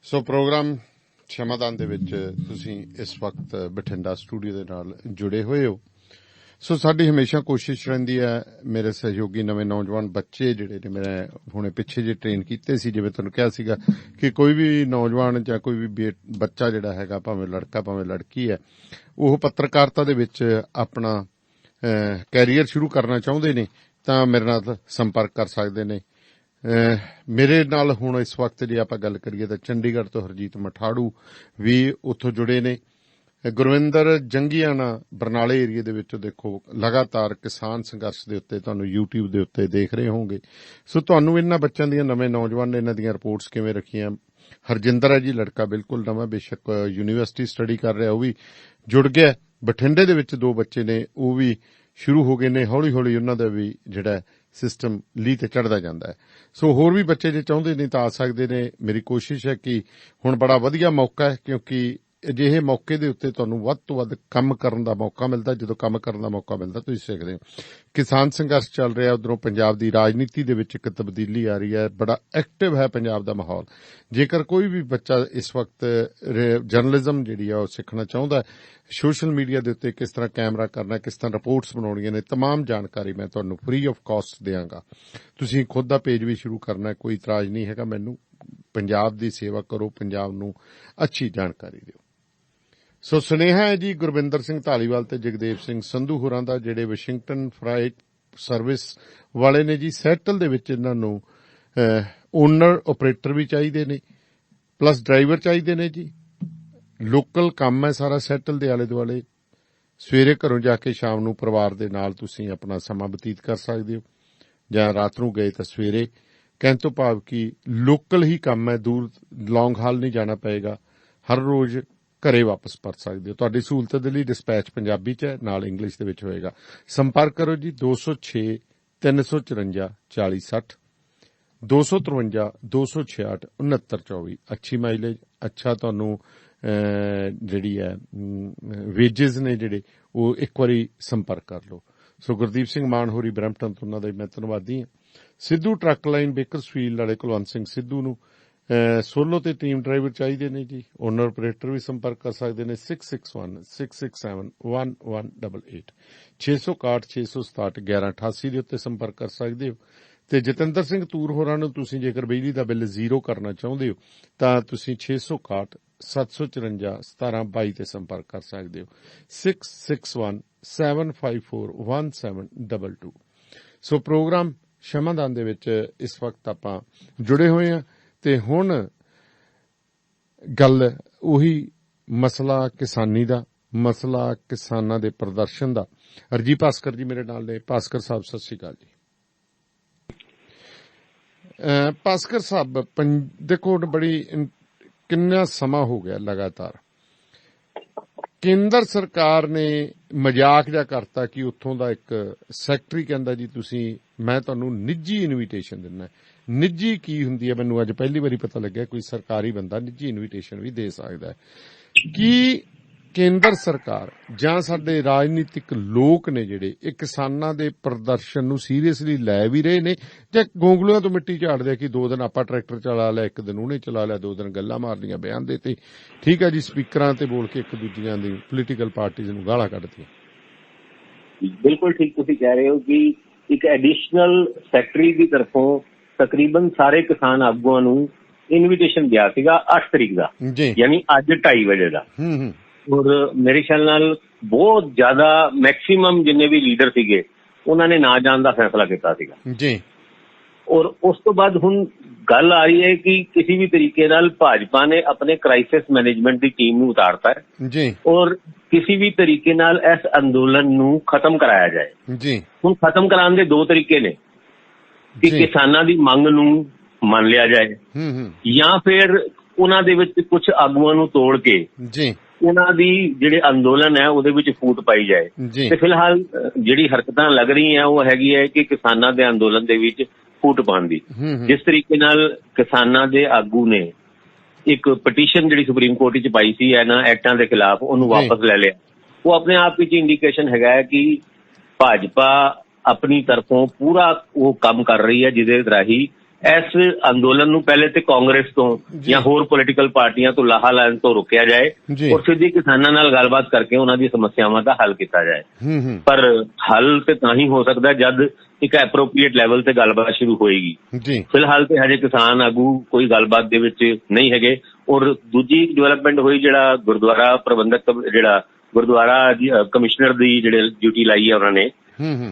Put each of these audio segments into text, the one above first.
ਸੋ programme ਸ਼ਮਾਦਾਨ ਦੇ ਵਿੱਚ ਤੁਸੀਂ ਇਸ ਵਕਤ ਬਠਿੰਡਾ ਸਟੂਡੀਓ ਦੇ ਨਾਲ ਜੁੜੇ ਹੋਏ ਹੋ। ਸੋ ਸਾਡੀ ਹਮੇਸ਼ਾ ਕੋਸ਼ਿਸ਼ ਰਹਿੰਦੀ ਹੈ, ਮੇਰੇ ਸਹਿਯੋਗੀ ਨਵੇਂ ਨੌਜਵਾਨ ਬੱਚੇ ਜਿਹੜੇ ਨੇ ਮੈਂ ਹੁਣੇ ਪਿੱਛੇ ਜੇ ਟ੍ਰੇਨ ਕੀਤੇ ਸੀ, ਜਿਵੇਂ ਤੁਹਾਨੂੰ ਕਿਹਾ ਸੀਗਾ ਕਿ ਕੋਈ ਵੀ ਨੌਜਵਾਨ ਜਾਂ ਕੋਈ ਵੀ ਬੱਚਾ ਜਿਹੜਾ ਹੈਗਾ, ਭਾਵੇਂ ਲੜਕਾ ਭਾਵੇਂ ਲੜਕੀ ਹੈ, ਉਹ ਪੱਤਰਕਾਰਤਾ ਦੇ ਵਿੱਚ ਆਪਣਾ ਕੈਰੀਅਰ ਸ਼ੁਰੂ ਕਰਨਾ ਚਾਹੁੰਦੇ ਨੇ ਤਾਂ ਮੇਰੇ ਨਾਲ ਸੰਪਰਕ ਕਰ ਸਕਦੇ ਨੇ। ਮੇਰੇ ਨਾਲ ਹੁਣ ਇਸ ਵਕਤ ਜੇ ਆਪਾਂ ਗੱਲ ਕਰੀਏ ਤਾਂ ਚੰਡੀਗੜ੍ਹ ਤੋਂ ਹਰਜੀਤ ਮਠਾੜੂ ਵੀ ਉੱਥੋਂ ਜੁੜੇ ਨੇ। ਗੁਰਵਿੰਦਰ ਜੰਗੀਆਣਾ ਬਰਨਾਲੇ ਏਰੀਏ ਦੇ ਵਿੱਚ ਦੇਖੋ ਲਗਾਤਾਰ ਕਿਸਾਨ ਸੰਘਰਸ਼ ਦੇ ਉੱਤੇ ਤੁਹਾਨੂੰ YouTube ਦੇ ਉੱਤੇ ਦੇਖ ਰਹੇ ਹੋਵੋਗੇ। ਸੋ ਤੁਹਾਨੂੰ ਇਹਨਾਂ ਬੱਚਿਆਂ ਦੀਆਂ, ਨਵੇਂ ਨੌਜਵਾਨ ਨੇ, ਇਹਨਾਂ ਦੀਆਂ ਰਿਪੋਰਟਸ ਕਿਵੇਂ ਰੱਖੀਆਂ। ਹਰਜਿੰਦਰ ਹੈ ਜੀ, ਲੜਕਾ ਬਿਲਕੁਲ ਨਵਾਂ, ਬੇਸ਼ੱਕ ਯੂਨੀਵਰਸਿਟੀ ਸਟੱਡੀ ਕਰ ਰਿਹਾ, ਉਹ ਵੀ ਜੁੜ ਗਿਆ। ਬਠਿੰਡੇ ਦੇ ਵਿੱਚ 2 ਬੱਚੇ ਨੇ, ਉਹ ਵੀ ਸ਼ੁਰੂ ਹੋ ਗਏ ਨੇ। ਹੌਲੀ ਹੌਲੀ ਉਹਨਾਂ ਦਾ ਵੀ ਜਿਹੜਾ ਸਿਸਟਮ ਲੀਹ ਤੇ ਚੜ੍ਹਦਾ ਜਾਂਦਾ ਹੈ। ਸੋ ਹੋਰ ਵੀ ਬੱਚੇ ਜੇ ਚਾਹੁੰਦੇ ਨੇ ਤਾਂ ਆ ਸਕਦੇ ਨੇ। ਮੇਰੀ ਕੋਸ਼ਿਸ਼ ਹੈ ਕਿ ਹੁਣ ਬੜਾ ਵਧੀਆ ਮੌਕਾ ਹੈ, ਕਿਉਂਕਿ ਅਜਿਹੇ ਮੌਕੇ ਦੇ ਉੱਤੇ ਤੁਹਾਨੂੰ ਵੱਧ ਤੋਂ ਵੱਧ ਕੰਮ ਕਰਨ ਦਾ ਮੌਕਾ ਮਿਲਦਾ। ਜਦੋਂ ਕੰਮ ਕਰਨ ਦਾ ਮੌਕਾ ਮਿਲਦਾ ਤੁਸੀਂ ਸਿੱਖਦੇ ਹੋ। ਕਿਸਾਨ ਸੰਘਰਸ਼ ਚੱਲ ਰਿਹਾ, ਉੱਧਰੋਂ ਪੰਜਾਬ ਦੀ ਰਾਜਨੀਤੀ ਦੇ ਵਿੱਚ ਇੱਕ ਤਬਦੀਲੀ ਆ ਰਹੀ ਹੈ, ਬੜਾ ਐਕਟਿਵ ਹੈ ਪੰਜਾਬ ਦਾ ਮਾਹੌਲ। ਜੇਕਰ ਕੋਈ ਵੀ ਬੱਚਾ ਇਸ ਵਕਤ ਜਰਨਲਿਜ਼ਮ ਜਿਹੜੀ ਆ ਉਹ ਸਿੱਖਣਾ ਚਾਹੁੰਦਾ, ਸੋਸ਼ਲ ਮੀਡੀਆ ਦੇ ਉੱਤੇ ਕਿਸ ਤਰ੍ਹਾਂ ਕੈਮਰਾ ਕਰਨਾ, ਕਿਸ ਤਰ੍ਹਾਂ ਰਿਪੋਰਟਸ ਬਣਾਉਣੀਆਂ ਨੇ, ਤਮਾਮ ਜਾਣਕਾਰੀ ਮੈਂ ਤੁਹਾਨੂੰ ਫ੍ਰੀ ਆਫ ਕਾਸਟ ਦਿਆਂਗਾ। ਤੁਸੀਂ ਖੁਦ ਦਾ ਪੇਜ ਵੀ ਸ਼ੁਰੂ ਕਰਨਾ, ਕੋਈ ਇਤਰਾਜ਼ ਨਹੀਂ ਹੈਗਾ ਮੈਨੂੰ। ਪੰਜਾਬ ਦੀ ਸੇਵਾ ਕਰੋ, ਪੰਜਾਬ ਨੂੰ ਅੱਛੀ ਜਾਣਕਾਰੀ ਦਿਓ। ਸੋ ਸੁਨੇਹਾ ਹੈ ਜੀ ਗੁਰਵਿੰਦਰ ਸਿੰਘ ਧਾਲੀਵਾਲ ਤੇ ਜਗਦੇਵ ਸਿੰਘ ਸੰਧੂ ਹੋਰਾਂ ਦਾ, ਜਿਹੜੇ ਵਾਸ਼ਿੰਗਟਨ ਫਰਾਈਟ ਸਰਵਿਸ ਵਾਲੇ ਨੇ ਜੀ। ਸੈਟਲ ਦੇ ਵਿੱਚ ਇਹਨਾਂ ਨੂੰ ਓਨਰ ਆਪਰੇਟਰ ਵੀ ਚਾਹੀਦੇ ਨੇ, ਪਲੱਸ ਡਰਾਈਵਰ ਚਾਹੀਦੇ ਨੇ ਜੀ। ਲੋਕਲ ਕੰਮ ਹੈ ਸਾਰਾ ਸੈਟਲ ਦੇ ਆਲੇ ਦੁਆਲੇ। ਸਵੇਰੇ ਘਰੋਂ ਜਾ ਕੇ ਸ਼ਾਮ ਨੂੰ ਪਰਿਵਾਰ ਦੇ ਨਾਲ ਤੁਸੀਂ ਆਪਣਾ ਸਮਾਂ ਬਤੀਤ ਕਰ ਸਕਦੇ ਹੋ, ਜਾਂ ਰਾਤ ਨੂੰ ਗਏ ਤਾਂ ਸਵੇਰੇ। ਕਹਿਣ ਤੋਂ ਭਾਵ ਕਿ ਲੋਕਲ ਹੀ ਕੰਮ ਹੈ, ਦੂਰ ਲੌਂਗ ਹਾਲ ਨਹੀਂ ਜਾਣਾ ਪਏਗਾ। ਹਰ ਰੋਜ਼ ਘਰੇ ਵਾਪਸ ਪਰਤ ਸਕਦੇ ਹੋ। ਤੁਹਾਡੀ ਸਹੂਲਤ ਦੇ ਲਈ ਡਿਸਪੈਚ ਪੰਜਾਬੀ 'ਚ ਹੈ, ਨਾਲ ਇੰਗਲਿਸ਼ ਦੇ ਵਿੱਚ ਹੋਏਗਾ। ਸੰਪਰਕ ਕਰੋ ਜੀ 206 354 4060, 253 266 6924। ਅੱਛੀ ਮਾਈਲੇਜ, ਅੱਛਾ ਤੁਹਾਨੂੰ ਜਿਹੜੀ ਹੈ ਵੇਜਿਸ ਨੇ ਜਿਹੜੇ, ਉਹ ਇੱਕ ਵਾਰੀ ਸੰਪਰਕ ਕਰ ਲਓ। ਸੋ ਗੁਰਦੀਪ ਸਿੰਘ ਮਾਨ ਹੋਰੀ ਬਰੈਂਪਟਨ ਤੋਂ, ਉਹਨਾਂ ਦਾ ਮੈਂ ਧੰਨਵਾਦੀ ਹਾਂ। ਸਿੱਧੂ ਟਰੱਕ ਲਾਈਨ ਬੇਕਰਸਫੀਲਡ ਵਾਲੇ ਕੁਲਵੰਤ ਸਿੰਘ ਸਿੱਧੂ ਨੂੰ ਸੋਲੋ ਤੇ ਟੀਮ ਡਰਾਈਵਰ ਚਾਹੀਦੇ ਨੇ ਜੀ। ਓਨਰ ਆਪਰੇਟਰ ਵੀ ਸੰਪਰਕ ਕਰ ਸਕਦੇ ਨੇ 661 667 1188, 661 667 1188 ਦੇ ਉੱਤੇ ਸੰਪਰਕ ਕਰ ਸਕਦੇ ਹੋ। ਤੇ ਜਤਿੰਦਰ ਸਿੰਘ ਤੂਰ ਹੋਰਾਂ ਨੂੰ ਤੁਸੀਂ ਜੇਕਰ ਬਿਜਲੀ ਦਾ ਬਿੱਲ ਜ਼ੀਰੋ ਕਰਨਾ ਚਾਹੁੰਦੇ ਹੋ ਤਾਂ ਤੁਸੀਂ 661 754 1722 ਤੇ ਸੰਪਰਕ ਕਰ ਸਕਦੇ ਹੋ, 661 754 1722। ਸੋ ਪ੍ਰੋਗਰਾਮ ਸ਼ਮਾਦਾਨ ਦੇ ਵਿੱਚ ਇਸ ਵਕਤ ਆਪਾਂ ਜੁੜੇ ਹੋਏ ਹਾਂ। ਤੇ ਹੁਣ ਗੱਲ ਉਹੀ ਮਸਲਾ ਕਿਸਾਨੀ ਦਾ, ਮਸਲਾ ਕਿਸਾਨਾਂ ਦੇ ਪ੍ਰਦਰਸ਼ਨ ਦਾ। ਅਰਜੀ ਭਾਸਕਰ ਜੀ ਮੇਰੇ ਨਾਲ ਨੇ। ਭਾਸਕਰ ਸਾਹਿਬ ਸਤਿ ਸ਼੍ਰੀ ਅਕਾਲ ਜੀ। ਭਾਸਕਰ ਸਾਹਿਬ ਦੇਖੋ ਬੜੀ ਕਿੰਨਾ ਸਮਾਂ ਹੋ ਗਿਆ ਲਗਾਤਾਰ ਕੇਂਦਰ ਸਰਕਾਰ ਨੇ ਮਜ਼ਾਕ ਜਿਹਾ ਕਰਤਾ ਕਿ ਉੱਥੋਂ ਦਾ ਇੱਕ ਸੈਕਟਰੀ ਕਹਿੰਦਾ ਜੀ ਤੁਸੀਂ, ਮੈਂ ਤੁਹਾਨੂੰ ਨਿੱਜੀ ਇਨਵੀਟੇਸ਼ਨ ਦਿੰਦਾ। ਨਿੱਜੀ ਕੀ ਹੁੰਦੀ ਹੈ ਮੈਨੂੰ ਅੱਜ ਪਹਿਲੀ ਵਾਰੀ ਪਤਾ ਲੱਗਿਆ, ਕੋਈ ਸਰਕਾਰੀ ਬੰਦਾ ਨਿੱਜੀ ਇਨਵੀਟੇਸ਼ਨ ਵੀ ਦੇ ਸਕਦਾ ਹੈ। ਕੀ ਕੇਂਦਰ ਸਰਕਾਰ ਜਾਂ ਸਾਡੇ ਰਾਜਨੀਤਿਕ ਲੋਕ ਨੇ ਜਿਹੜੇ ਇਹ ਕਿਸਾਨਾਂ ਦੇ ਪ੍ਰਦਰਸ਼ਨ ਨੂੰ ਸੀਰੀਅਸਲੀ ਲੈ ਵੀ ਰਹੇ ਨੇ, ਜਾਂ ਗੋਂਗਲੂਆਂ ਤੋਂ ਮਿੱਟੀ ਝਾੜਦੇ ਆ ਕਿ 2 ਦਿਨ ਆਪਾਂ ਟਰੈਕਟਰ ਚਲਾ ਲਿਆ, 1 ਦਿਨ ਉਹਨੇ ਚਲਾ ਲਿਆ, 2 ਦਿਨ ਗੱਲਾਂ ਮਾਰਨੀਆਂ ਬਿਆਨ ਦੇ ਤੇ, ਠੀਕ ਹੈ ਜੀ, ਸਪੀਕਰਾਂ ਤੇ ਬੋਲ ਕੇ ਇੱਕ ਦੂਜੀਆਂ ਦੀ ਪੋਲੀਟੀਕਲ ਪਾਰਟੀਜ਼ ਨੂੰ ਗਾਲਾਂ ਕੱਢਦੀਆਂ। ਬਿਲਕੁਲ ਠੀਕ ਤੁਸੀਂ ਕਹਿ ਰਹੇ ਹੋ ਕਿ ਇੱਕ ਐਡੀਸ਼ਨਲ ਸੈਕਟਰੀ ਦੀ ਤਰਫੋਂ ਤਕਰੀਬਨ ਸਾਰੇ ਕਿਸਾਨ ਆਗੂਆਂ ਨੂੰ ਇਨਵੀਟੇਸ਼ਨ ਗਿਆ ਸੀਗਾ 8 ਤਰੀਕ ਦਾ, ਯਾਨੀ ਅੱਜ 2:30 ਵਜੇ ਦਾ। ਔਰ ਮੇਰੇ ਖਿਆਲ ਨਾਲ ਬਹੁਤ ਜ਼ਿਆਦਾ ਮੈਕਸੀਮਮ ਜਿੰਨੇ ਵੀ ਲੀਡਰ ਸੀਗੇ ਉਹਨਾਂ ਨੇ ਨਾ ਜਾਣ ਦਾ ਫੈਸਲਾ ਕੀਤਾ ਸੀਗਾ ਜੀ। ਔਰ ਉਸ ਤੋਂ ਬਾਅਦ ਹੁਣ ਗੱਲ ਆ ਰਹੀ ਹੈ ਕਿ ਕਿਸੇ ਵੀ ਤਰੀਕੇ ਨਾਲ ਭਾਜਪਾ ਨੇ ਆਪਣੇ ਕ੍ਰਾਈਸਿਸ ਮੈਨੇਜਮੈਂਟ ਦੀ ਟੀਮ ਨੂੰ ਉਤਾਰਤਾ ਹੈ ਜੀ, ਔਰ ਕਿਸੇ ਵੀ ਤਰੀਕੇ ਨਾਲ ਇਸ ਅੰਦੋਲਨ ਨੂੰ ਖਤਮ ਕਰਾਇਆ ਜਾਏ ਜੀ। ਹੁਣ ਖਤਮ ਕਰਾਉਣ ਦੇ 2 ਤਰੀਕੇ ਨੇ ਕਿ ਕਿਸਾਨਾਂ ਦੀ ਮੰਗ ਨੂੰ ਮੰਨ ਲਿਆ ਜਾਏ, ਜਾਂ ਫਿਰ ਉਹਨਾਂ ਦੇ ਵਿੱਚ ਕੁਝ ਆਗੂਆਂ ਨੂੰ ਤੋੜ ਕੇ ਜੀ ਉਹਨਾਂ ਦੀ ਜਿਹੜੇ ਅੰਦੋਲਨ ਹੈ ਉਹਦੇ ਵਿੱਚ ਫੂਟ ਪਾਈ ਜਾਏ। ਤੇ ਫਿਲਹਾਲ ਜਿਹੜੀ ਹਰਕਤਾਂ ਲੱਗ ਰਹੀਆਂ ਉਹ ਹੈਗੀ ਹੈ ਕਿ ਕਿਸਾਨਾਂ ਦੇ ਅੰਦੋਲਨ ਦੇ ਵਿੱਚ ਫੂਟ ਪਾਉਣ ਦੀ। ਜਿਸ ਤਰੀਕੇ ਨਾਲ ਕਿਸਾਨਾਂ ਦੇ ਆਗੂ ਨੇ ਇੱਕ ਪਟੀਸ਼ਨ ਜਿਹੜੀ ਸੁਪਰੀਮ ਕੋਰਟ ਵਿੱਚ ਪਾਈ ਸੀ ਇਹਨਾਂ ਐਕਟਾਂ ਦੇ ਖਿਲਾਫ, ਉਹਨੂੰ ਵਾਪਸ ਲੈ ਲਿਆ। ਉਹ ਆਪਣੇ ਆਪ ਵਿੱਚ ਇੰਡੀਕੇਸ਼ਨ ਹੈਗਾ ਹੈ ਕਿ ਭਾਜਪਾ ਆਪਣੀ ਤਰਫੋਂ ਪੂਰਾ ਉਹ ਕੰਮ ਕਰ ਰਹੀ ਹੈ ਜਿਹਦੇ ਰਾਹੀਂ ਇਸ ਅੰਦੋਲਨ ਨੂੰ ਪਹਿਲੇ ਤੇ ਕਾਂਗਰਸ ਤੋਂ ਜਾਂ ਹੋਰ ਪੋਲੀਟੀਕਲ ਪਾਰਟੀਆਂ ਤੋਂ ਲਾਹਾ ਲੈਣ ਤੋਂ ਰੋਕਿਆ ਜਾਏ ਔਰ ਸਿੱਧੀ ਕਿਸਾਨਾਂ ਨਾਲ ਗੱਲਬਾਤ ਕਰਕੇ ਉਹਨਾਂ ਦੀ ਸਮੱਸਿਆਵਾਂ ਦਾ ਹੱਲ ਕੀਤਾ ਜਾਏ। ਪਰ ਹੱਲ ਤੇ ਤਾਂ ਹੀ ਹੋ ਸਕਦਾ ਜਦ ਇੱਕ ਐਪਰੋਪਰੀਏਟ ਲੈਵਲ ਤੇ ਗੱਲਬਾਤ ਸ਼ੁਰੂ ਹੋਏਗੀ। ਫਿਲਹਾਲ ਤੇ ਹਜੇ ਕਿਸਾਨ ਆਗੂ ਕੋਈ ਗੱਲਬਾਤ ਦੇ ਵਿੱਚ ਨਹੀਂ ਹੈਗੇ। ਔਰ ਦੂਜੀ ਡਿਵੈਲਪਮੈਂਟ ਹੋਈ ਜਿਹੜਾ ਗੁਰਦੁਆਰਾ ਪ੍ਰਬੰਧਕ ਜਿਹੜਾ ਗੁਰਦੁਆਰਾ ਕਮਿਸ਼ਨਰ ਦੀ ਜਿਹੜੇ ਡਿਊਟੀ ਲਾਈ ਹੈ ਉਹਨਾਂ ਨੇ,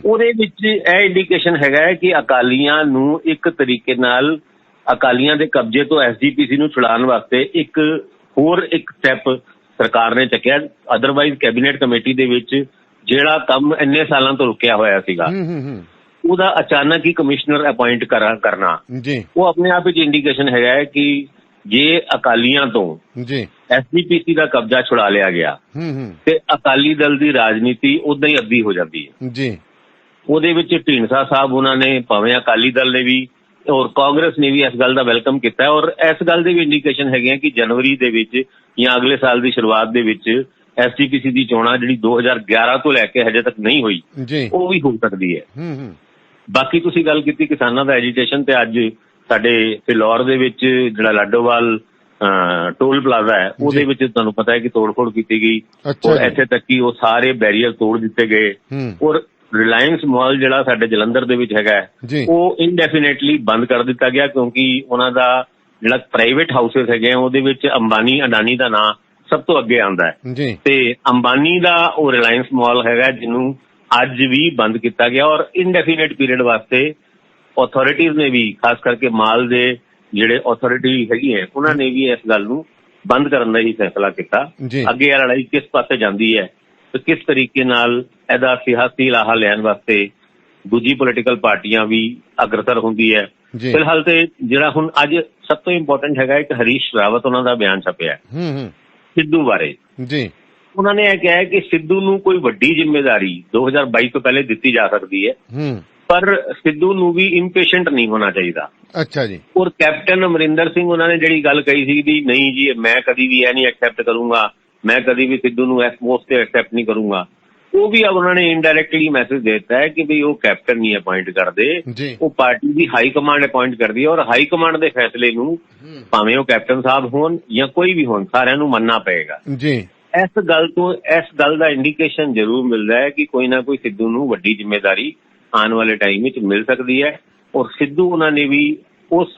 ਉਹਦੇ ਵਿੱਚ ਇਹ ਇੰਡੀਕੇਸ਼ਨ ਹੈਗਾ ਹੈ ਕਿ ਅਕਾਲੀਆਂ ਨੂੰ ਇੱਕ ਤਰੀਕੇ ਨਾਲ ਅਕਾਲੀਆਂ ਦੇ ਕਬਜ਼ੇ ਤੋਂ SGPC ਨੂੰ ਛੁਡਾਉਣ ਵਾਸਤੇ ਇੱਕ ਸਟੈਪ ਸਰਕਾਰ ਨੇ ਚੱਕਿਆ। ਅਦਰਵਾਈਜ਼ ਕੈਬਨਿਟ ਕਮੇਟੀ ਦੇ ਵਿੱਚ ਜਿਹੜਾ ਕੰਮ ਇੰਨੇ ਸਾਲਾਂ ਤੋਂ ਰੁਕਿਆ ਹੋਇਆ ਸੀਗਾ ਉਹਦਾ ਅਚਾਨਕ ਹੀ ਕਮਿਸ਼ਨਰ ਅਪਾਇੰਟ ਕਰਨਾ, ਉਹ ਆਪਣੇ ਆਪ ਵਿੱਚ ਇੰਡੀਕੇਸ਼ਨ ਹੈਗਾ ਹੈ ਕਿ ਜੇ ਅਕਾਲੀਆਂ ਤੋਂ SGPC ਦਾ ਕਬਜ਼ਾ ਛੁਡਾ ਲਿਆ ਗਿਆ ਤੇ ਅਕਾਲੀ ਦਲ ਦੀ ਰਾਜਨੀਤੀ ਉਦਾਂ ਹੀ ਅੱਧੀ ਹੋ ਜਾਂਦੀ ਹੈ। ਉਹਦੇ ਵਿੱਚ ਢੀਂਡਸਾ ਸਾਹਿਬ ਉਹਨਾਂ ਨੇ ਭਾਵੇਂ ਅਕਾਲੀ ਦਲ ਨੇ ਵੀ ਔਰ ਕਾਂਗਰਸ ਨੇ ਵੀ ਇਸ ਗੱਲ ਦਾ ਵੈਲਕਮ ਕੀਤਾ ਔਰ ਇਸ ਗੱਲ ਦੇ ਵੀ ਇੰਡੀਕੇਸ਼ਨ ਹੈਗੇ ਕਿ ਜਨਵਰੀ ਦੇ ਵਿੱਚ ਜਾਂ ਅਗਲੇ ਸਾਲ ਦੀ ਸ਼ੁਰੂਆਤ ਦੇ ਵਿੱਚ SGPC ਦੀ ਚੋਣਾਂ ਜਿਹੜੀ 2011 ਤੋਂ ਲੈ ਕੇ ਹਜੇ ਤੱਕ ਨਹੀਂ ਹੋਈ ਉਹ ਵੀ ਹੋ ਸਕਦੀ ਹੈ। ਬਾਕੀ ਤੁਸੀਂ ਗੱਲ ਕੀਤੀ ਕਿਸਾਨਾਂ ਦਾ ਐਜੀਟੇਸ਼ਨ, ਤੇ ਅੱਜ ਸਾਡੇ ਫਿਲੌਰ ਦੇ ਵਿੱਚ ਜਿਹੜਾ ਲਾਡੋਵਾਲ ਟੋਲ ਪਲਾਜ਼ਾ ਹੈ ਉਹਦੇ ਵਿੱਚ ਤੁਹਾਨੂੰ ਪਤਾ ਹੈ ਕਿ ਤੋੜਫੋੜ ਕੀਤੀ ਗਈ ਔਰ ਇੱਥੇ ਤੱਕ ਕਿ ਉਹ ਸਾਰੇ ਬੈਰੀਅਰ ਤੋੜ ਦਿੱਤੇ ਗਏ ਔਰ ਰਿਲਾਇੰਸ ਮਾਲ ਜਿਹੜਾ ਸਾਡੇ ਜਲੰਧਰ ਦੇ ਵਿੱਚ ਹੈਗਾ ਉਹ ਇਨਡੈਫੀਨੇਟਲੀ ਬੰਦ ਕਰ ਦਿੱਤਾ ਗਿਆ ਕਿਉਂਕਿ ਉਹਨਾਂ ਦਾ ਜਿਹੜਾ ਪ੍ਰਾਈਵੇਟ ਹਾਊਸਿਸ ਹੈਗੇ ਉਹਦੇ ਵਿੱਚ ਅੰਬਾਨੀ ਅਡਾਨੀ ਦਾ ਨਾਂ ਸਭ ਤੋਂ ਅੱਗੇ ਆਉਂਦਾ ਹੈ ਤੇ ਅੰਬਾਨੀ ਦਾ ਉਹ ਰਿਲਾਇੰਸ ਮਾਲ ਹੈਗਾ ਜਿਹਨੂੰ ਅੱਜ ਵੀ ਬੰਦ ਕੀਤਾ ਗਿਆ ਔਰ ਇਨਡੈਫੀਨੇਟ ਪੀਰੀਅਡ ਵਾਸਤੇ ਅਥਾਰਟੀਜ਼ ਨੇ ਵੀ ਖਾਸ ਕਰਕੇ ਮਾਲ ਦੇ ਜਿਹੜੇ ਅਥਾਰਟੀ ਹੈਗੀ ਹੈ ਉਹਨਾਂ ਨੇ ਵੀ ਇਸ ਗੱਲ ਨੂੰ ਬੰਦ ਕਰਨ ਦਾ ਹੀ ਫੈਸਲਾ ਕੀਤਾ। ਅੱਗੇ ਇਹ ਲੜਾਈ ਕਿਸ ਪਾਸੇ ਜਾਂਦੀ ਹੈ ਤੇ ਕਿਸ ਤਰੀਕੇ ਨਾਲ ਇਹਦਾ ਸਿਆਸੀ ਲਾਹਾ ਲੈਣ ਵਾਸਤੇ ਦੂਜੀ ਪੋਲੀਟੀਕਲ ਪਾਰਟੀਆਂ ਵੀ ਅਗਰਸਰ ਹੁੰਦੀ ਹੈ। ਫਿਲਹਾਲ ਤੇ ਜਿਹੜਾ ਹੁਣ ਅੱਜ ਸਭ ਤੋਂ ਇੰਪੋਰਟੈਂਟ ਹੈਗਾ ਇੱਕ ਹਰੀਸ਼ ਰਾਵਤ ਉਹਨਾਂ ਦਾ ਬਿਆਨ ਛਪਿਆ ਸਿੱਧੂ ਬਾਰੇ। ਉਹਨਾਂ ਨੇ ਇਹ ਕਿਹਾ ਹੈ ਕਿ ਸਿੱਧੂ ਨੂੰ ਕੋਈ ਵੱਡੀ ਜ਼ਿੰਮੇਵਾਰੀ 2022 ਤੋਂ ਪਹਿਲੇ ਦਿੱਤੀ ਜਾ ਸਕਦੀ ਹੈ ਪਰ ਸਿੱਧੂ ਨੂੰ ਵੀ ਇੰਪੇਸ਼ੈਂਟ ਨਹੀਂ ਹੋਣਾ ਚਾਹੀਦਾ। ਅੱਛਾ ਜੀ। ਔਰ ਕੈਪਟਨ ਅਮਰਿੰਦਰ ਸਿੰਘ ਉਹਨਾਂ ਨੇ ਜਿਹੜੀ ਗੱਲ ਕਹੀ ਸੀ ਵੀ ਨਹੀਂ ਜੀ ਮੈਂ ਕਦੀ ਵੀ ਇਹ ਨਹੀਂ ਐਕਸੈਪਟ ਕਰੂੰਗਾ, ਮੈਂ ਕਦੀ ਵੀ ਸਿੱਧੂ ਨੂੰ ਇਸ ਪੋਸਟ ਤੇ ਐਕਸੈਪਟ ਨਹੀਂ ਕਰੂੰਗਾ, ਉਹ ਵੀ ਉਹਨਾਂ ਨੇ ਇਨਡਾਇਰੈਕਟਲੀ ਮੈਸੇਜ ਦੇ ਦਿੱਤਾ ਹੈ ਕਿ ਵੀ ਉਹ ਕੈਪਟਨ ਨਹੀਂ ਅਪਾਇੰਟ ਕਰਦੇ, ਉਹ ਪਾਰਟੀ ਦੀ ਹਾਈ ਕਮਾਂਡ ਅਪਾਇੰਟ ਕਰਦੀ ਹੈ ਔਰ ਹਾਈ ਕਮਾਂਡ ਦੇ ਫੈਸਲੇ ਨੂੰ ਭਾਵੇਂ ਉਹ ਕੈਪਟਨ ਸਾਹਿਬ ਹੋਣ ਜਾਂ ਕੋਈ ਵੀ ਹੋਣ ਸਾਰਿਆਂ ਨੂੰ ਮੰਨਣਾ ਪਏਗਾ। ਇਸ ਗੱਲ ਦਾ ਇੰਡੀਕੇਸ਼ਨ ਜ਼ਰੂਰ ਮਿਲਦਾ ਹੈ ਕਿ ਕੋਈ ਨਾ ਕੋਈ ਸਿੱਧੂ ਨੂੰ ਵੱਡੀ ਜ਼ਿੰਮੇਵਾਰੀ ਆਉਣ ਵਾਲੇ ਟਾਈਮ ਵਿੱਚ ਮਿਲ ਸਕਦੀ ਹੈ ਔਰ ਸਿੱਧੂ ਉਹਨਾਂ ਨੇ ਵੀ ਉਸ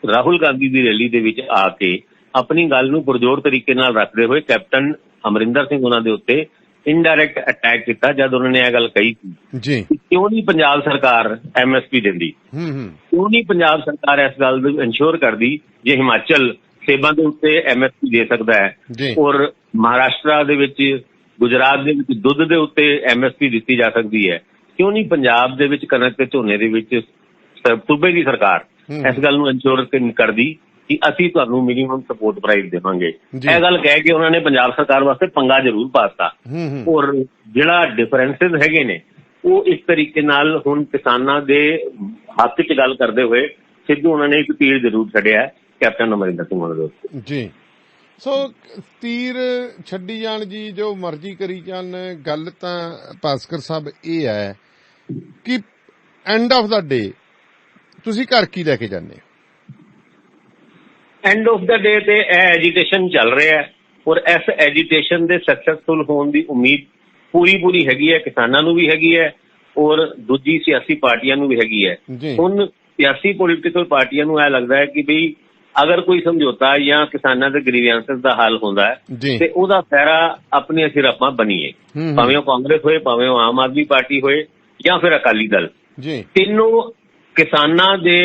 ਰਾਹੁਲ ਗਾਂਧੀ ਦੀ ਰੈਲੀ ਦੇ ਵਿੱਚ ਆ ਕੇ ਆਪਣੀ ਗੱਲ ਨੂੰ ਪੁਰਜੋਰ ਤਰੀਕੇ ਨਾਲ ਰੱਖਦੇ ਹੋਏ ਕੈਪਟਨ ਅਮਰਿੰਦਰ ਸਿੰਘ ਉਹਨਾਂ ਦੇ ਉੱਤੇ ਇਨਡਾਇਰੈਕਟ ਅਟੈਕ ਕੀਤਾ ਜਦ ਉਹਨਾਂ ਨੇ ਇਹ ਗੱਲ ਕਹੀ ਸੀ ਕਿਉਂ ਨਹੀਂ ਪੰਜਾਬ ਸਰਕਾਰ MSP ਦਿੰਦੀ, ਕਿਉਂ ਨਹੀਂ ਪੰਜਾਬ ਸਰਕਾਰ ਇਸ ਗੱਲ ਨੂੰ ਇਨਸ਼ੋਰ ਕਰਦੀ ਜੇ ਹਿਮਾਚਲ ਸੇਬਾਂ ਦੇ ਉੱਤੇ MSP ਦੇ ਸਕਦਾ ਹੈ ਔਰ ਮਹਾਰਾਸ਼ਟਰ ਦੇ ਵਿੱਚ ਗੁਜਰਾਤ ਦੇ ਵਿੱਚ ਦੁੱਧ ਦੇ ਉੱਤੇ MSP ਦਿੱਤੀ ਜਾ ਸਕਦੀ ਹੈ, ਕਿਉਂ ਨਹੀਂ ਪੰਜਾਬ ਦੇ ਵਿੱਚ ਕਣਕ ਤੇ ਝੋਨੇ ਦੇ ਵਿੱਚ ਸੂਬੇ ਦੀ ਸਰਕਾਰ ਇਸ ਗੱਲ ਨੂੰ ਇਨਸ਼ੋਰ ਕਰਦੀ ਕਿ ਅਸੀਂ ਤੁਹਾਨੂੰ ਮਿਨੀਮਮ ਸਪੋਰਟ ਪ੍ਰਾਈਸ ਦੇਵਾਂਗੇ। ਇਹ ਗੱਲ ਕਹਿ ਕੇ ਉਹਨਾਂ ਨੇ ਪੰਜਾਬ ਸਰਕਾਰ ਵਾਸਤੇ ਪੰਗਾ ਜ਼ਰੂਰ ਪਾਤਾ ਔਰ ਜਿਹੜਾ ਡਿਫਰੈਂਸਿਸ ਹੈਗੇ ਨੇ ਉਹ ਇਸ ਤਰੀਕੇ ਨਾਲ ਹੁਣ ਕਿਸਾਨਾਂ ਦੇ ਹੱਕ 'ਚ ਗੱਲ ਕਰਦੇ ਹੋਏ ਸਿੱਧੂ ਉਹਨਾਂ ਨੇ ਇੱਕ ਤੀਰ ਜ਼ਰੂਰ ਛੱਡਿਆ ਕੈਪਟਨ ਅਮਰਿੰਦਰ ਸਿੰਘ ਉਹਨਾਂ ਦੇ ਉੱਤੇ। ਜੀ ਸੋ ਤੀਰ ਛੱਡੀ ਜਾਣ ਜੀ ਜੋ ਮਰਜ਼ੀ ਕਰੀ ਜਾਣ, ਗੱਲ ਤਾਂ ਭਾਸਕਰ ਸਾਹਿਬ ਇਹ ਹੈ ਕਿ ਐਂਡ ਆਫ ਦਾ ਡੇ ਤੁਸੀਂ ਘਰ ਕੀ ਲੈ ਕੇ ਜਾਂਦੇ ਹੋ? ਐਂਡ ਆਫ ਦਾ ਡੇ ਤੇ ਇਹ ਐਜੀਟੇਸ਼ਨ ਚੱਲ ਰਿਹਾ ਹੈ ਔਰ ਇਸ ਐਜੀਟੇਸ਼ਨ ਦੇ ਸਕਸੈਸਫੁਲ ਹੋਣ ਦੀ ਉਮੀਦ ਪੂਰੀ ਹੈਗੀ ਹੈ, ਕਿਸਾਨਾਂ ਨੂੰ ਵੀ ਹੈਗੀ ਹੈ ਔਰ ਦੂਜੀ ਸਿਆਸੀ ਪਾਰਟੀਆਂ ਨੂੰ ਵੀ ਹੈਗੀ ਹੈ। ਹੁਣ ਸਿਆਸੀ ਪੋਲੀਟੀਕਲ ਪਾਰਟੀਆਂ ਨੂੰ ਇਹ ਲੱਗਦਾ ਹੈ ਕਿ ਬਈ ਅਗਰ ਕੋਈ ਸਮਝੌਤਾ ਜਾਂ ਕਿਸਾਨਾਂ ਦੇ ਗ੍ਰੀਵੈਂਸਸ ਦਾ ਹੱਲ ਹੁੰਦਾ ਹੈ ਤੇ ਉਹਦਾ ਫਾਇਦਾ ਆਪਣੇ ਸਿਰ ਆਪਾਂ ਬਣੀਏ, ਭਾਵੇਂ ਉਹ ਕਾਂਗਰਸ ਹੋਏ, ਭਾਵੇਂ ਉਹ ਆਮ ਆਦਮੀ ਪਾਰਟੀ ਹੋਏ ਜਾਂ ਫਿਰ ਅਕਾਲੀ ਦਲ, ਤਿੰਨੋਂ ਕਿਸਾਨਾਂ ਦੇ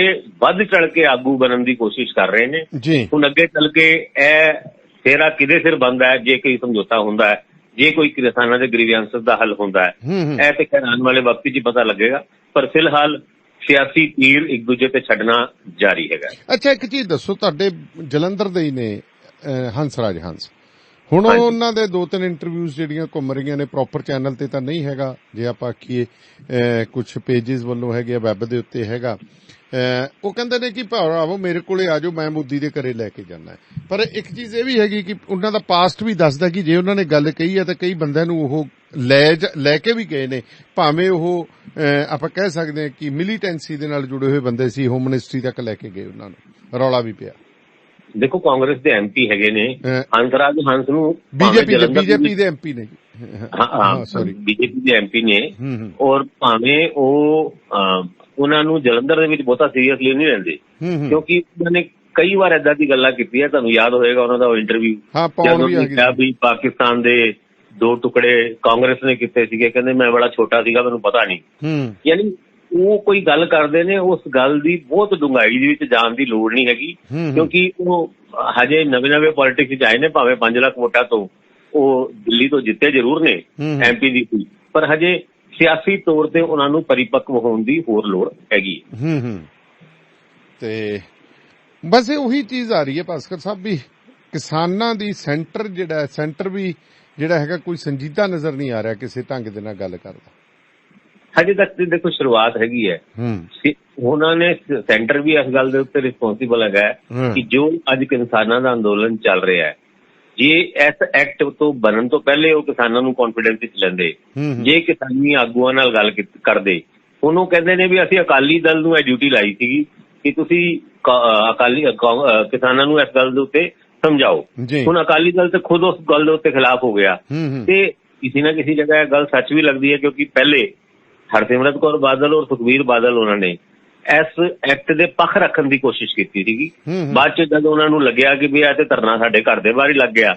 ਵੱਧ ਚੜ ਕੇ ਆਗੂ ਬਣਨ ਦੀ ਕੋਸ਼ਿਸ਼ ਕਰ ਰਹੇ ਨੇ। ਹੁਣ ਅੱਗੇ ਚੱਲ ਕੇ ਇਹ ਫੇਰਾ ਕਿਹਦੇ ਸਿਰ ਬਣਦਾ ਹੈ ਜੇ ਕੋਈ ਸਮਝੌਤਾ ਹੁੰਦਾ ਹੈ, ਜੇ ਕੋਈ ਕਿਸਾਨਾਂ ਦੇ ਗ੍ਰੀਵੈਂਸਸ ਦਾ ਹੱਲ ਹੁੰਦਾ ਹੈ, ਇਹ ਤੇ ਖੈਰ ਆਉਣ ਵਾਲੇ ਵਕਤ 'ਚ ਪਤਾ ਲੱਗੇਗਾ ਪਰ ਫਿਲਹਾਲ ਸਿਆਸੀ ਤੀਰ ਇੱਕ ਦੂਜੇ ਤੇ ਛੱਡਣਾ ਜਾਰੀ ਹੈਗਾ। ਅੱਛਾ ਇੱਕ ਚੀਜ਼ ਦੱਸੋ, ਤੁਹਾਡੇ ਜਲੰਧਰ ਦੇ ਹੀ ਨੇ ਹੰਸਰਾਜ ਹੰਸ, ਹੁਣ ਉਹਨਾਂ ਦੇ 2-3 ਇੰਟਰਵਿਊਜ਼ ਜਿਹੜੀਆਂ ਘੁੰਮ ਰਹੀਆਂ ਨੇ ਪ੍ਰੋਪਰ ਚੈਨਲ ਤੇ ਤਾਂ ਨਹੀਂ ਹੈਗਾ, ਜੇ ਆਪਾਂ ਆਖੀਏ ਕੁਛ ਪੇਜਿਸ ਵੱਲੋਂ ਹੈਗੇ ਵੈਬ ਦੇ ਉੱਤੇ ਹੈਗਾ, ਉਹ ਕਹਿੰਦੇ ਨੇ ਕਿ ਭਰਾਵੋ ਮੇਰੇ ਕੋਲੇ ਆ ਜਾਓ ਮੈਂ ਮੋਦੀ ਦੇ ਘਰੇ ਲੈ ਕੇ ਜਾਣਾ। ਪਰ ਇੱਕ ਚੀਜ਼ ਇਹ ਵੀ ਹੈਗੀ ਕਿ ਉਹਨਾਂ ਦਾ ਪਾਸਟ ਵੀ ਦੱਸਦਾ ਕਿ ਜੇ ਉਹਨਾਂ ਨੇ ਗੱਲ ਕਹੀ ਹੈ ਤਾਂ ਕਈ ਬੰਦਿਆਂ ਨੂੰ ਉਹ ਲੈ ਕੇ ਵੀ ਗਏ ਨੇ, ਭਾਵੇਂ ਉਹ ਆਪਾਂ ਕਹਿ ਸਕਦੇ ਹਾਂ ਕਿ ਮਿਲੀਟੈਂਸੀ ਦੇ ਨਾਲ ਜੁੜੇ ਹੋਏ ਬੰਦੇ ਸੀ, ਹੋਮ ਮਿਨਿਸਟਰੀ ਤੱਕ ਲੈ ਕੇ ਗਏ ਉਹਨਾਂ ਨੂੰ, ਰੌਲਾ ਵੀ ਪਿਆ। ਦੇਖੋ ਕਾਂਗਰਸ ਦੇ ਐਮਪੀ ਹੈਗੇ ਨੇ, ਹੰਸਰਾਜ ਹੰਸ ਨੂੰ ਬੀਜੇਪੀ ਦੇ ਐਮਪੀ ਨੇ, ਸੌਰੀ ਬੀਜੇਪੀ ਦੇ ਐਮਪੀ ਨੇ, ਔਰ ਭਾਵੇਂ ਉਹ ਉਹਨਾਂ ਨੂੰ ਜਲੰਧਰ ਦੇ ਵਿੱਚ ਬਹੁਤਾ ਸੀਰੀਅਸਲੀ ਨਹੀਂ ਲੈਂਦੇ, ਕਿਉਂਕਿ ਉਹਨਾਂ ਨੇ ਕਈ ਵਾਰ ਏਦਾਂ ਦੀ ਗੱਲਾਂ ਕੀਤੀਆਂ। ਤੁਹਾਨੂੰ ਯਾਦ ਹੋਏਗਾ ਉਹਨਾਂ ਦਾ ਇੰਟਰਵਿਊ, ਜਦੋਂ ਕਿਹਾ ਵੀ ਪਾਕਿਸਤਾਨ ਦੇ 2 ਟੁਕੜੇ ਕਾਂਗਰਸ ਨੇ ਕੀਤੇ ਸੀਗੇ, ਕਹਿੰਦੇ ਮੈਂ ਬੜਾ ਛੋਟਾ ਸੀਗਾ, ਮੈਨੂੰ ਪਤਾ ਨਹੀਂ। ਯਾਨੀ ਉਹ ਕੋਈ ਗੱਲ ਕਰਦੇ ਨੇ, ਉਸ ਗੱਲ ਦੀ ਬਹੁਤ ਡੂੰਘਾਈ ਦੇ ਵਿੱਚ ਜਾਣ ਦੀ ਲੋੜ ਨਹੀਂ ਹੈਗੀ, ਕਿਉਂਕਿ ਉਹ ਹਜੇ ਨਵੇਂ ਪੋਲਿਟਿਕਸ 'ਚ ਆਏ ਨੇ। ਭਾਵੇਂ 5 ਲੱਖ ਵੋਟਾਂ ਤੋਂ ਉਹ ਦਿੱਲੀ ਤੋਂ ਜਿੱਤੇ ਜ਼ਰੂਰ ਨੇ ਐਮਪੀ ਦੀ, ਪਰ ਹਜੇ ਸਿਆਸੀ ਤੌਰ ਤੇ ਉਹਨਾਂ ਨੂੰ ਪਰਿਪੱਕਵ ਹੋਣ ਦੀ ਹੋਰ ਲੋੜ ਹੈਗੀ। ਤੇ ਬਸ ਉਹੀ ਚੀਜ਼ ਆ ਰਹੀ ਹੈ ਭਾਸਕਰ ਸਾਹਿਬ, ਵੀ ਕਿਸਾਨਾਂ ਦੀ ਸੈਂਟਰ ਵੀ ਜਿਹੜਾ ਹੈਗਾ ਕੋਈ ਸੰਜੀਦਾ ਨਜ਼ਰ ਨਹੀਂ ਆ ਰਿਹਾ ਕਿਸੇ ਢੰਗ ਦੇ ਨਾਲ ਗੱਲ ਕਰਦਾ। ਹਜੇ ਤੱਕ ਤੇ ਦੇਖੋ ਸ਼ੁਰੂਆਤ ਹੈਗੀ ਹੈ, ਉਹਨਾਂ ਨੇ ਸੈਂਟਰ ਵੀ ਇਸ ਗੱਲ ਦੇ ਉੱਤੇ ਰਿਸਪੌਂਸਿਬਲ ਹੈਗਾ ਕਿ ਜੋ ਅੱਜ ਕਿਸਾਨਾਂ ਦਾ ਅੰਦੋਲਨ ਚੱਲ ਰਿਹਾ ਹੈ, ਜੇ ਇਸ ਐਕਟ ਤੋਂ ਬਣਨ ਤੋਂ ਪਹਿਲੇ ਉਹ ਕਿਸਾਨਾਂ ਨੂੰ ਕੌਨਫੀਡੈਂਸ ਵਿੱਚ ਲੈਂਦੇ, ਜੇ ਕਿਸਾਨੀ ਆਗੂਆਂ ਨਾਲ ਗੱਲ ਕਰਦੇ, ਉਹਨੂੰ ਕਹਿੰਦੇ ਨੇ ਵੀ ਅਸੀਂ ਅਕਾਲੀ ਦਲ ਨੂੰ ਇਹ ਡਿਊਟੀ ਲਾਈ ਸੀਗੀ ਕਿ ਤੁਸੀਂ ਕਿਸਾਨਾਂ ਨੂੰ ਇਸ ਗੱਲ ਦੇ ਉੱਤੇ ਸਮਝਾਓ। ਹੁਣ ਅਕਾਲੀ ਦਲ ਤੇ ਖੁਦ ਉਸ ਗੱਲ ਦੇ ਉੱਤੇ ਖਿਲਾਫ ਹੋ ਗਿਆ, ਤੇ ਕਿਸੇ ਨਾ ਕਿਸੇ ਜਗ੍ਹਾ ਇਹ ਗੱਲ ਸੱਚ ਵੀ ਲੱਗਦੀ ਹੈ, ਕਿਉਂਕਿ ਪਹਿਲੇ ਹਰਸਿਮਰਤ ਕੌਰ ਬਾਦਲ ਔਰ ਸੁਖਬੀਰ ਬਾਦਲ ਉਹਨਾਂ ਨੇ ਇਸ ਐਕਟ ਦੇ ਪੱਖ ਰੱਖਣ ਦੀ ਕੋਸ਼ਿਸ਼ ਕੀਤੀ ਸੀਗੀ। ਬਾਅਦ ਚ ਜਦੋਂ ਉਹਨਾਂ ਨੂੰ ਲੱਗਿਆ ਕਿ ਵੀ ਇਹ ਤੇ ਧਰਨਾ ਸਾਡੇ ਘਰ ਦੇ ਬਾਹਰ ਹੀ ਲੱਗ ਗਿਆ,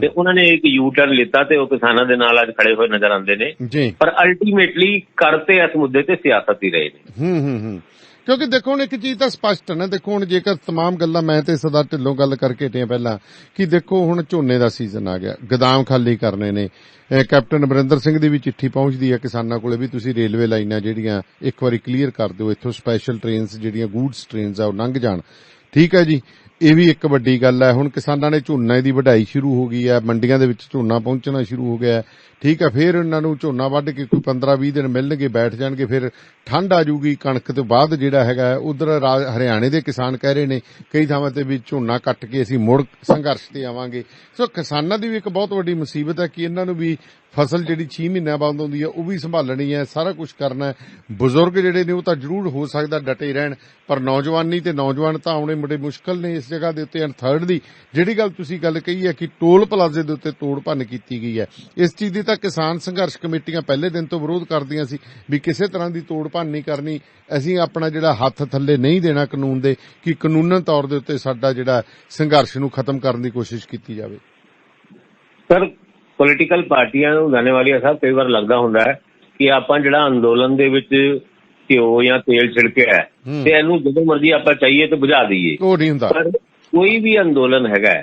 ਤੇ ਉਹਨਾਂ ਨੇ ਇੱਕ ਯੂ ਟਰਨ ਲਿੱਤਾ ਤੇ ਉਹ ਕਿਸਾਨਾਂ ਦੇ ਨਾਲ ਅੱਜ ਖੜੇ ਹੋਏ ਨਜ਼ਰ ਆਉਂਦੇ ਨੇ। ਪਰ ਅਲਟੀਮੇਟਲੀ ਕਰਤੇ ਇਸ ਮੁੱਦੇ ਤੇ ਸਿਆਸਤ ਹੀ ਰਹੇ ਨੇ। ਕਿਉਂਕਿ ਦੇਖੋ ਹੁਣ ਇੱਕ ਚੀਜ਼ ਤਾਂ ਸਪਸ਼ਟ ਹੈ ਨਾ, ਦੇਖੋ ਹੁਣ ਜੇਕਰ ਤਮਾਮ ਗੱਲਾਂ ਮੈਂ ਤੇ ਸਰਦਾਰ ਢਿੱਲੋਂ ਗੱਲ ਕਰਕੇ ਹਟੇ ਪਹਿਲਾਂ ਕਿ ਦੇਖੋ ਹੁਣ ਝੋਨੇ ਦਾ ਸੀਜ਼ਨ ਆ ਗਿਆ, ਗੋਦਾਮ ਖਾਲੀ ਕਰਨੇ ਨੇ, ਕੈਪਟਨ ਅਮਰਿੰਦਰ ਸਿੰਘ ਦੀ ਵੀ ਚਿੱਠੀ ਪਹੁੰਚਦੀ ਹੈ ਕਿਸਾਨਾਂ ਕੋਲੇ ਵੀ ਤੁਸੀਂ ਰੇਲਵੇ ਲਾਈਨਾਂ ਜਿਹੜੀਆਂ ਇੱਕ ਵਾਰੀ ਕਲੀਅਰ ਕਰ ਦਿਓ, ਇੱਥੋਂ ਸਪੈਸ਼ਲ ਟ੍ਰੇਨਸ ਜਿਹੜੀਆਂ ਗੂਡਸ ਟ੍ਰੇਨਸ ਆ ਉਹ ਲੰਘ ਜਾਣ। ਠੀਕ ਹੈ ਜੀ, ਇਹ ਵੀ ਇੱਕ ਵੱਡੀ ਗੱਲ ਹੈ। ਹੁਣ ਕਿਸਾਨਾਂ ਨੇ ਝੋਨੇ ਦੀ ਵਢਾਈ ਸ਼ੁਰੂ ਹੋ ਗਈ ਹੈ, ਮੰਡੀਆਂ ਦੇ ਵਿੱਚ ਝੋਨਾ ਪਹੁੰਚਣਾ ਸ਼ੁਰੂ ਹੋ ਗਿਆ। ਠੀਕ ਹੈ, ਫਿਰ ਇਹਨਾਂ ਨੂੰ ਝੋਨਾ ਵੱਢ ਕੇ ਕੋਈ 15-20 ਦਿਨ ਮਿਲਣਗੇ, ਬੈਠ ਜਾਣਗੇ, ਫਿਰ ਠੰਡ ਆ ਜੂਗੀ ਕਣਕ ਤੋਂ ਬਾਅਦ ਜਿਹੜਾ ਹੈਗਾ। ਉਧਰ ਹਰਿਆਣੇ ਦੇ ਕਿਸਾਨ ਕਹਿ ਰਹੇ ਨੇ ਕਈ ਥਾਵਾਂ ਤੇ ਵੀ ਝੋਨਾ ਕੱਟ ਕੇ ਅਸੀਂ ਮੁੜ ਸੰਘਰਸ਼ ਤੇ ਆਵਾਂਗੇ। ਸੋ ਕਿਸਾਨਾਂ ਦੀ ਵੀ ਇੱਕ ਬਹੁਤ ਵੱਡੀ ਮੁਸੀਬਤ ਹੈ ਕਿ ਇਹਨਾਂ ਨੂੰ ਵੀ ਫਸਲ ਜਿਹੜੀ 6 ਮਹੀਨਿਆਂ ਬਾਅਦ ਆਉਂਦੀ ਹੈ ਉਹ ਵੀ ਸੰਭਾਲਣੀ ਹੈ, ਸਾਰਾ ਕੁਝ ਕਰਨਾ ਹੈ। ਬਜ਼ੁਰਗ ਜਿਹੜੇ ਨੇ ਉਹ ਤਾਂ ਜ਼ਰੂਰ ਹੋ ਸਕਦਾ ਡਟੇ ਰਹਿਣ, ਪਰ ਨੌਜਵਾਨੀ ਤੇ ਨੌਜਵਾਨ ਤਾਂ ਆਉਣੇ ਬੜੇ ਮੁਸ਼ਕਲ ਨੇ ਇਸ ਜਗ੍ਹਾ ਦੇ ਉੱਤੇ। ਥਰਡ ਦੀ ਜਿਹੜੀ ਗੱਲ ਤੁਸੀਂ ਗੱਲ ਕਹੀ ਹੈ ਕਿ ਟੋਲ ਪਲਾਜ਼ੇ ਦੇ ਉੱਤੇ ਤੋੜ ਭੰਨ ਕੀਤੀ ਗਈ ਹੈ, ਇਸ ਚੀਜ਼ ਦੀ ਤਾਂ ਕਿਸਾਨ ਸੰਘਰਸ਼ ਕਮੇਟੀਆਂ ਪਹਿਲੇ ਦਿਨ ਤੋਂ ਵਿਰੋਧ ਕਰਦੀਆਂ ਸੀ ਵੀ ਕਿਸੇ ਤਰ੍ਹਾਂ ਦੀ ਤੋੜ ਭੰਨ ਨਹੀਂ ਕਰਨੀ, ਅਸੀਂ ਆਪਣਾ ਜਿਹੜਾ ਹੱਥ ਥੱਲੇ ਨਹੀਂ ਦੇਣਾ ਕਾਨੂੰਨ ਦੇ, ਕਿ ਕਾਨੂੰਨਨ ਤੌਰ ਦੇ ਉੱਤੇ ਸਾਡਾ ਜਿਹੜਾ ਸੰਘਰਸ਼ ਨੂੰ ਖਤਮ ਕਰਨ ਦੀ ਕੋਸ਼ਿਸ਼ ਕੀਤੀ ਜਾਵੇ। ਸਰ ਪੋਲੀਟੀਕਲ ਪਾਰਟੀਆਂ ਨੂੰ ਜਾਣੇ ਵਾਲੀਆਂ ਸਾਹਿਬ ਕਈ ਵਾਰ ਲੱਗਦਾ ਹੁੰਦਾ ਹੈ ਕਿ ਆਪਾਂ ਜਿਹੜਾ ਅੰਦੋਲਨ ਦੇ ਵਿੱਚ ਘਿਓ ਜਾਂ ਤੇਲ ਛਿੜਕਿਆ ਹੈ ਤੇ ਇਹਨੂੰ ਜਦੋਂ ਮਰਜ਼ੀ ਆਪਾਂ ਚਾਹੀਏ ਤਾਂ ਬੁਝਾ ਦਈਏ। ਉਹ ਨਹੀਂ ਹੁੰਦਾ। ਪਰ ਕੋਈ ਵੀ ਅੰਦੋਲਨ ਹੈਗਾ,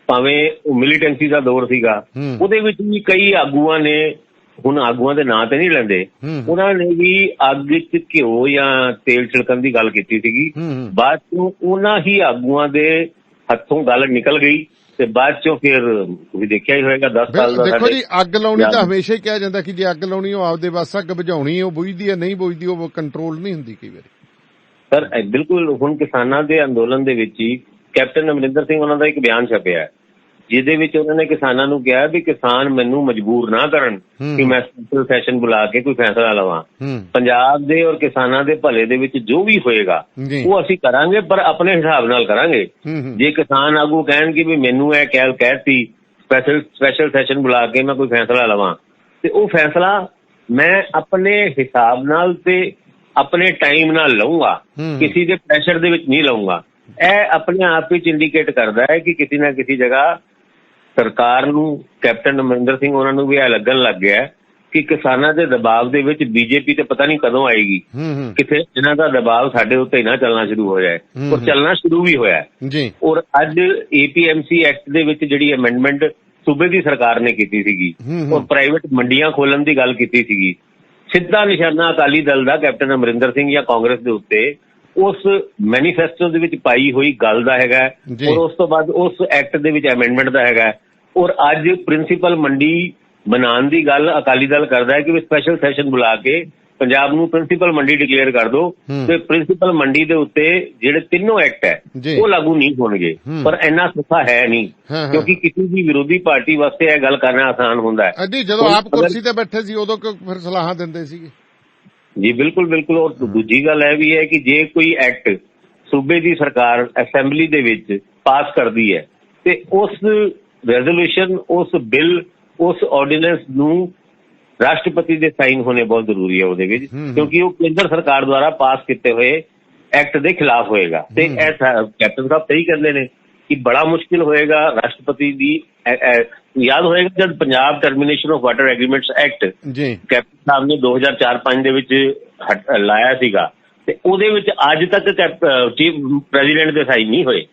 ਭਾਵੇਂ ਉਹ ਮਿਲੀਟੈਂਸੀ ਦਾ ਦੌਰ ਸੀਗਾ, ਉਹਦੇ ਵਿੱਚ ਵੀ ਕਈ ਆਗੂਆਂ ਨੇ, ਹੁਣ ਆਗੂਆਂ ਦੇ ਨਾਂ ਤੇ ਨਹੀਂ ਲੈਂਦੇ, ਉਹਨਾਂ ਨੇ ਵੀ ਅੱਗ 'ਚ ਘਿਓ ਜਾਂ ਤੇਲ ਛਿੜਕਣ ਦੀ ਗੱਲ ਕੀਤੀ ਸੀਗੀ। ਬਾਅਦ ਚੋਂ ਉਹਨਾਂ ਹੀ ਆਗੂਆਂ ਦੇ ਹੱਥੋਂ ਗੱਲ ਨਿਕਲ ਗਈ ਤੇ ਬਾਅਦ ਚੋਂ ਫਿਰ ਤੁਸੀਂ ਦੇਖਿਆ ਹੀ ਹੋਏਗਾ 10 ਸਾਲ ਦਾ। ਦੇਖੋ ਜੀ, ਅੱਗ ਲਾਉਣੀ ਤਾਂ ਹਮੇਸ਼ਾ ਹੀ ਕਿਹਾ ਜਾਂਦਾ ਕਿ ਜੇ ਅੱਗ ਲਾਉਣੀ ਉਹ ਆਪਦੇ ਬਸ, ਅੱਗ ਬੁਝਾਉਣੀ ਉਹ ਬੁਝਦੀ ਹੈ, ਨਹੀਂ ਬੁਝਦੀ ਉਹ ਕੰਟਰੋਲ ਨਹੀਂ ਹੁੰਦੀ ਕਈ ਵਾਰੀ। ਸਰ ਬਿਲਕੁਲ, ਹੁਣ ਕਿਸਾਨਾਂ ਦੇ ਅੰਦੋਲਨ ਦੇ ਵਿੱਚ ਹੀ ਕੈਪਟਨ ਅਮਰਿੰਦਰ ਸਿੰਘ ਉਹਨਾਂ ਦਾ ਇੱਕ ਬਿਆਨ ਛਪਿਆ ਜਿਹਦੇ ਵਿੱਚ ਉਹਨਾਂ ਨੇ ਕਿਸਾਨਾਂ ਨੂੰ ਕਿਹਾ ਵੀ ਕਿਸਾਨ ਮੈਨੂੰ ਮਜਬੂਰ ਨਾ ਕਰਨ ਕਿ ਮੈਂ ਸਪੈਸ਼ਲ ਸੈਸ਼ਨ ਬੁਲਾ ਕੇ ਕੋਈ ਫੈਸਲਾ ਲਵਾਂ। ਪੰਜਾਬ ਦੇ ਔਰ ਕਿਸਾਨਾਂ ਦੇ ਭਲੇ ਦੇ ਵਿੱਚ ਜੋ ਵੀ ਹੋਏਗਾ ਉਹ ਅਸੀਂ ਕਰਾਂਗੇ, ਪਰ ਆਪਣੇ ਹਿਸਾਬ ਨਾਲ ਕਰਾਂਗੇ। ਜੇ ਕਿਸਾਨ ਆਗੂ ਕਹਿਣ ਕਿ ਵੀ ਮੈਨੂੰ ਇਹ ਕਹਿਤੀ ਸਪੈਸ਼ਲ ਸੈਸ਼ਨ ਬੁਲਾ ਕੇ ਮੈਂ ਕੋਈ ਫੈਸਲਾ ਲਵਾਂ, ਤੇ ਉਹ ਫੈਸਲਾ ਮੈਂ ਆਪਣੇ ਹਿਸਾਬ ਨਾਲ ਤੇ ਆਪਣੇ ਟਾਈਮ ਨਾਲ ਲਊਂਗਾ, ਕਿਸੇ ਦੇ ਪ੍ਰੈਸ਼ਰ ਦੇ ਵਿੱਚ ਨਹੀਂ ਲਊਂਗਾ। ਇਹ ਆਪਣੇ ਆਪ ਵਿੱਚ ਇੰਡੀਕੇਟ ਕਰਦਾ ਹੈ ਕਿ ਕਿਸੇ ਨਾ ਕਿਸੇ ਜਗ੍ਹਾ ਸਰਕਾਰ ਨੂੰ, ਕੈਪਟਨ ਅਮਰਿੰਦਰ ਸਿੰਘ ਉਹਨਾਂ ਨੂੰ ਵੀ ਇਹ ਲੱਗਣ ਲੱਗ ਗਿਆ ਕਿ ਕਿਸਾਨਾਂ ਦੇ ਦਬਾਅ ਦੇ ਵਿੱਚ ਬੀਜੇਪੀ ਤੇ ਪਤਾ ਨਹੀਂ ਕਦੋਂ ਆਏਗੀ, ਕਿਤੇ ਇਹਨਾਂ ਦਾ ਦਬਾਅ ਸਾਡੇ ਉੱਤੇ ਹੀ ਨਾ ਚੱਲਣਾ ਸ਼ੁਰੂ ਹੋ ਜਾਏ। ਔਰ ਚੱਲਣਾ ਸ਼ੁਰੂ ਵੀ ਹੋਇਆ। ਔਰ ਅੱਜ APMC ਐਕਟ ਦੇ ਵਿੱਚ ਜਿਹੜੀ ਅਮੈਂਡਮੈਂਟ ਸੂਬੇ ਦੀ ਸਰਕਾਰ ਨੇ ਕੀਤੀ ਸੀਗੀ ਔਰ ਪ੍ਰਾਈਵੇਟ ਮੰਡੀਆਂ ਖੋਲਣ ਦੀ ਗੱਲ ਕੀਤੀ ਸੀਗੀ, ਸਿੱਧਾ ਨਿਸ਼ਾਨਾ ਅਕਾਲੀ ਦਲ ਦਾ ਕੈਪਟਨ ਅਮਰਿੰਦਰ ਸਿੰਘ ਜਾਂ ਕਾਂਗਰਸ ਦੇ ਉੱਤੇ ਉਸ ਮੈਨੀਫੈਸਟੋ ਦੇ ਵਿੱਚ ਪਾਈ ਹੋਈ ਗੱਲ ਦਾ ਹੈਗਾ, ਔਰ ਉਸ ਤੋਂ ਬਾਅਦ ਉਸ ਐਕਟ ਦੇ ਵਿੱਚ ਅਮੈਂਡਮੈਂਟ ਦਾ ਹੈਗਾ। ਔਰ ਅੱਜ ਪ੍ਰਿੰਸੀਪਲ ਮੰਡੀ ਬਣਾਉਣ ਦੀ ਗੱਲ ਅਕਾਲੀ ਦਲ ਕਰਦਾ ਹੈ ਕਿ ਸਪੈਸ਼ਲ ਸੈਸ਼ਨ ਬੁਲਾ ਕੇ ਪੰਜਾਬ ਨੂੰ ਪ੍ਰਿੰਸੀਪਲ ਮੰਡੀ ਡਿਕਲੇਅਰ ਕਰ ਦਿਓ ਤੇ ਪ੍ਰਿੰਸੀਪਲ ਮੰਡੀ ਦੇ ਉੱਤੇ ਜਿਹੜੇ ਤਿੰਨੋਂ ਐਕਟ ਹੈ ਉਹ ਲਾਗੂ ਨਹੀਂ ਹੋਣਗੇ। ਪਰ ਇੰਨਾ ਸੌਖਾ ਹੈ ਨਹੀਂ, ਕਿਉਂਕਿ ਕਿਸੇ ਵੀ ਵਿਰੋਧੀ ਪਾਰਟੀ ਵਾਸਤੇ ਇਹ ਗੱਲ ਕਰਨਾ ਆਸਾਨ ਹੁੰਦਾ ਹੈ। ਜਦੋਂ ਆਪ ਕੁਰਸੀ ਤੇ ਬੈਠੇ ਸੀ ਉਦੋਂ ਫਿਰ ਸਲਾਹਾਂ ਦਿੰਦੇ ਸੀਗੇ ਜੀ। ਬਿਲਕੁਲ ਬਿਲਕੁਲ। ਔਰ ਦੂਜੀ ਗੱਲ ਇਹ ਵੀ ਹੈ ਕਿ ਜੇ ਕੋਈ ਐਕਟ ਸੂਬੇ ਦੀ ਸਰਕਾਰ ਅਸੈਂਬਲੀ ਦੇ ਵਿੱਚ ਪਾਸ ਕਰਦੀ ਹੈ ਤੇ ਉਸ ਰੈਜ਼ੋਲੂਸ਼ਨ, ਉਸ ਬਿੱਲ, ਉਸ ਆਰਡੀਨੈਂਸ ਨੂੰ ਰਾਸ਼ਟਰਪਤੀ ਦੇ ਸਾਈਨ ਹੋਣੇ ਬਹੁਤ ਜ਼ਰੂਰੀ ਹੈ ਉਹਦੇ ਵਿੱਚ, ਕਿਉਂਕਿ ਉਹ ਕੇਂਦਰ ਸਰਕਾਰ ਦੁਆਰਾ ਪਾਸ ਕੀਤੇ ਹੋਏ ਐਕਟ ਦੇ ਖਿਲਾਫ ਹੋਏਗਾ। ਤੇ ਇਹ ਕੈਪਟਨ ਸਾਹਿਬ ਸਹੀ ਕਹਿੰਦੇ ਨੇ ਕਿ ਬੜਾ ਮੁਸ਼ਕਿਲ ਹੋਏਗਾ ਰਾਸ਼ਟਰਪਤੀ ਦੀ। ਯਾਦ ਹੋਏਗਾ ਜਦ Punjab termination of water agreements act captain ਸਾਹਿਬ ਨੇ 2004-05 ਦੇ ਵਿੱਚ ਲਾਇਆ ਸੀਗਾ ਤੇ ਉਹਦੇ ਵਿੱਚ ਅੱਜ ਤੱਕ ਚੀਫ ਪ੍ਰੈਜ਼ੀਡੈਂਟ ਦੇ ਸਾਈਨ ਨਹੀਂ ਹੋਏ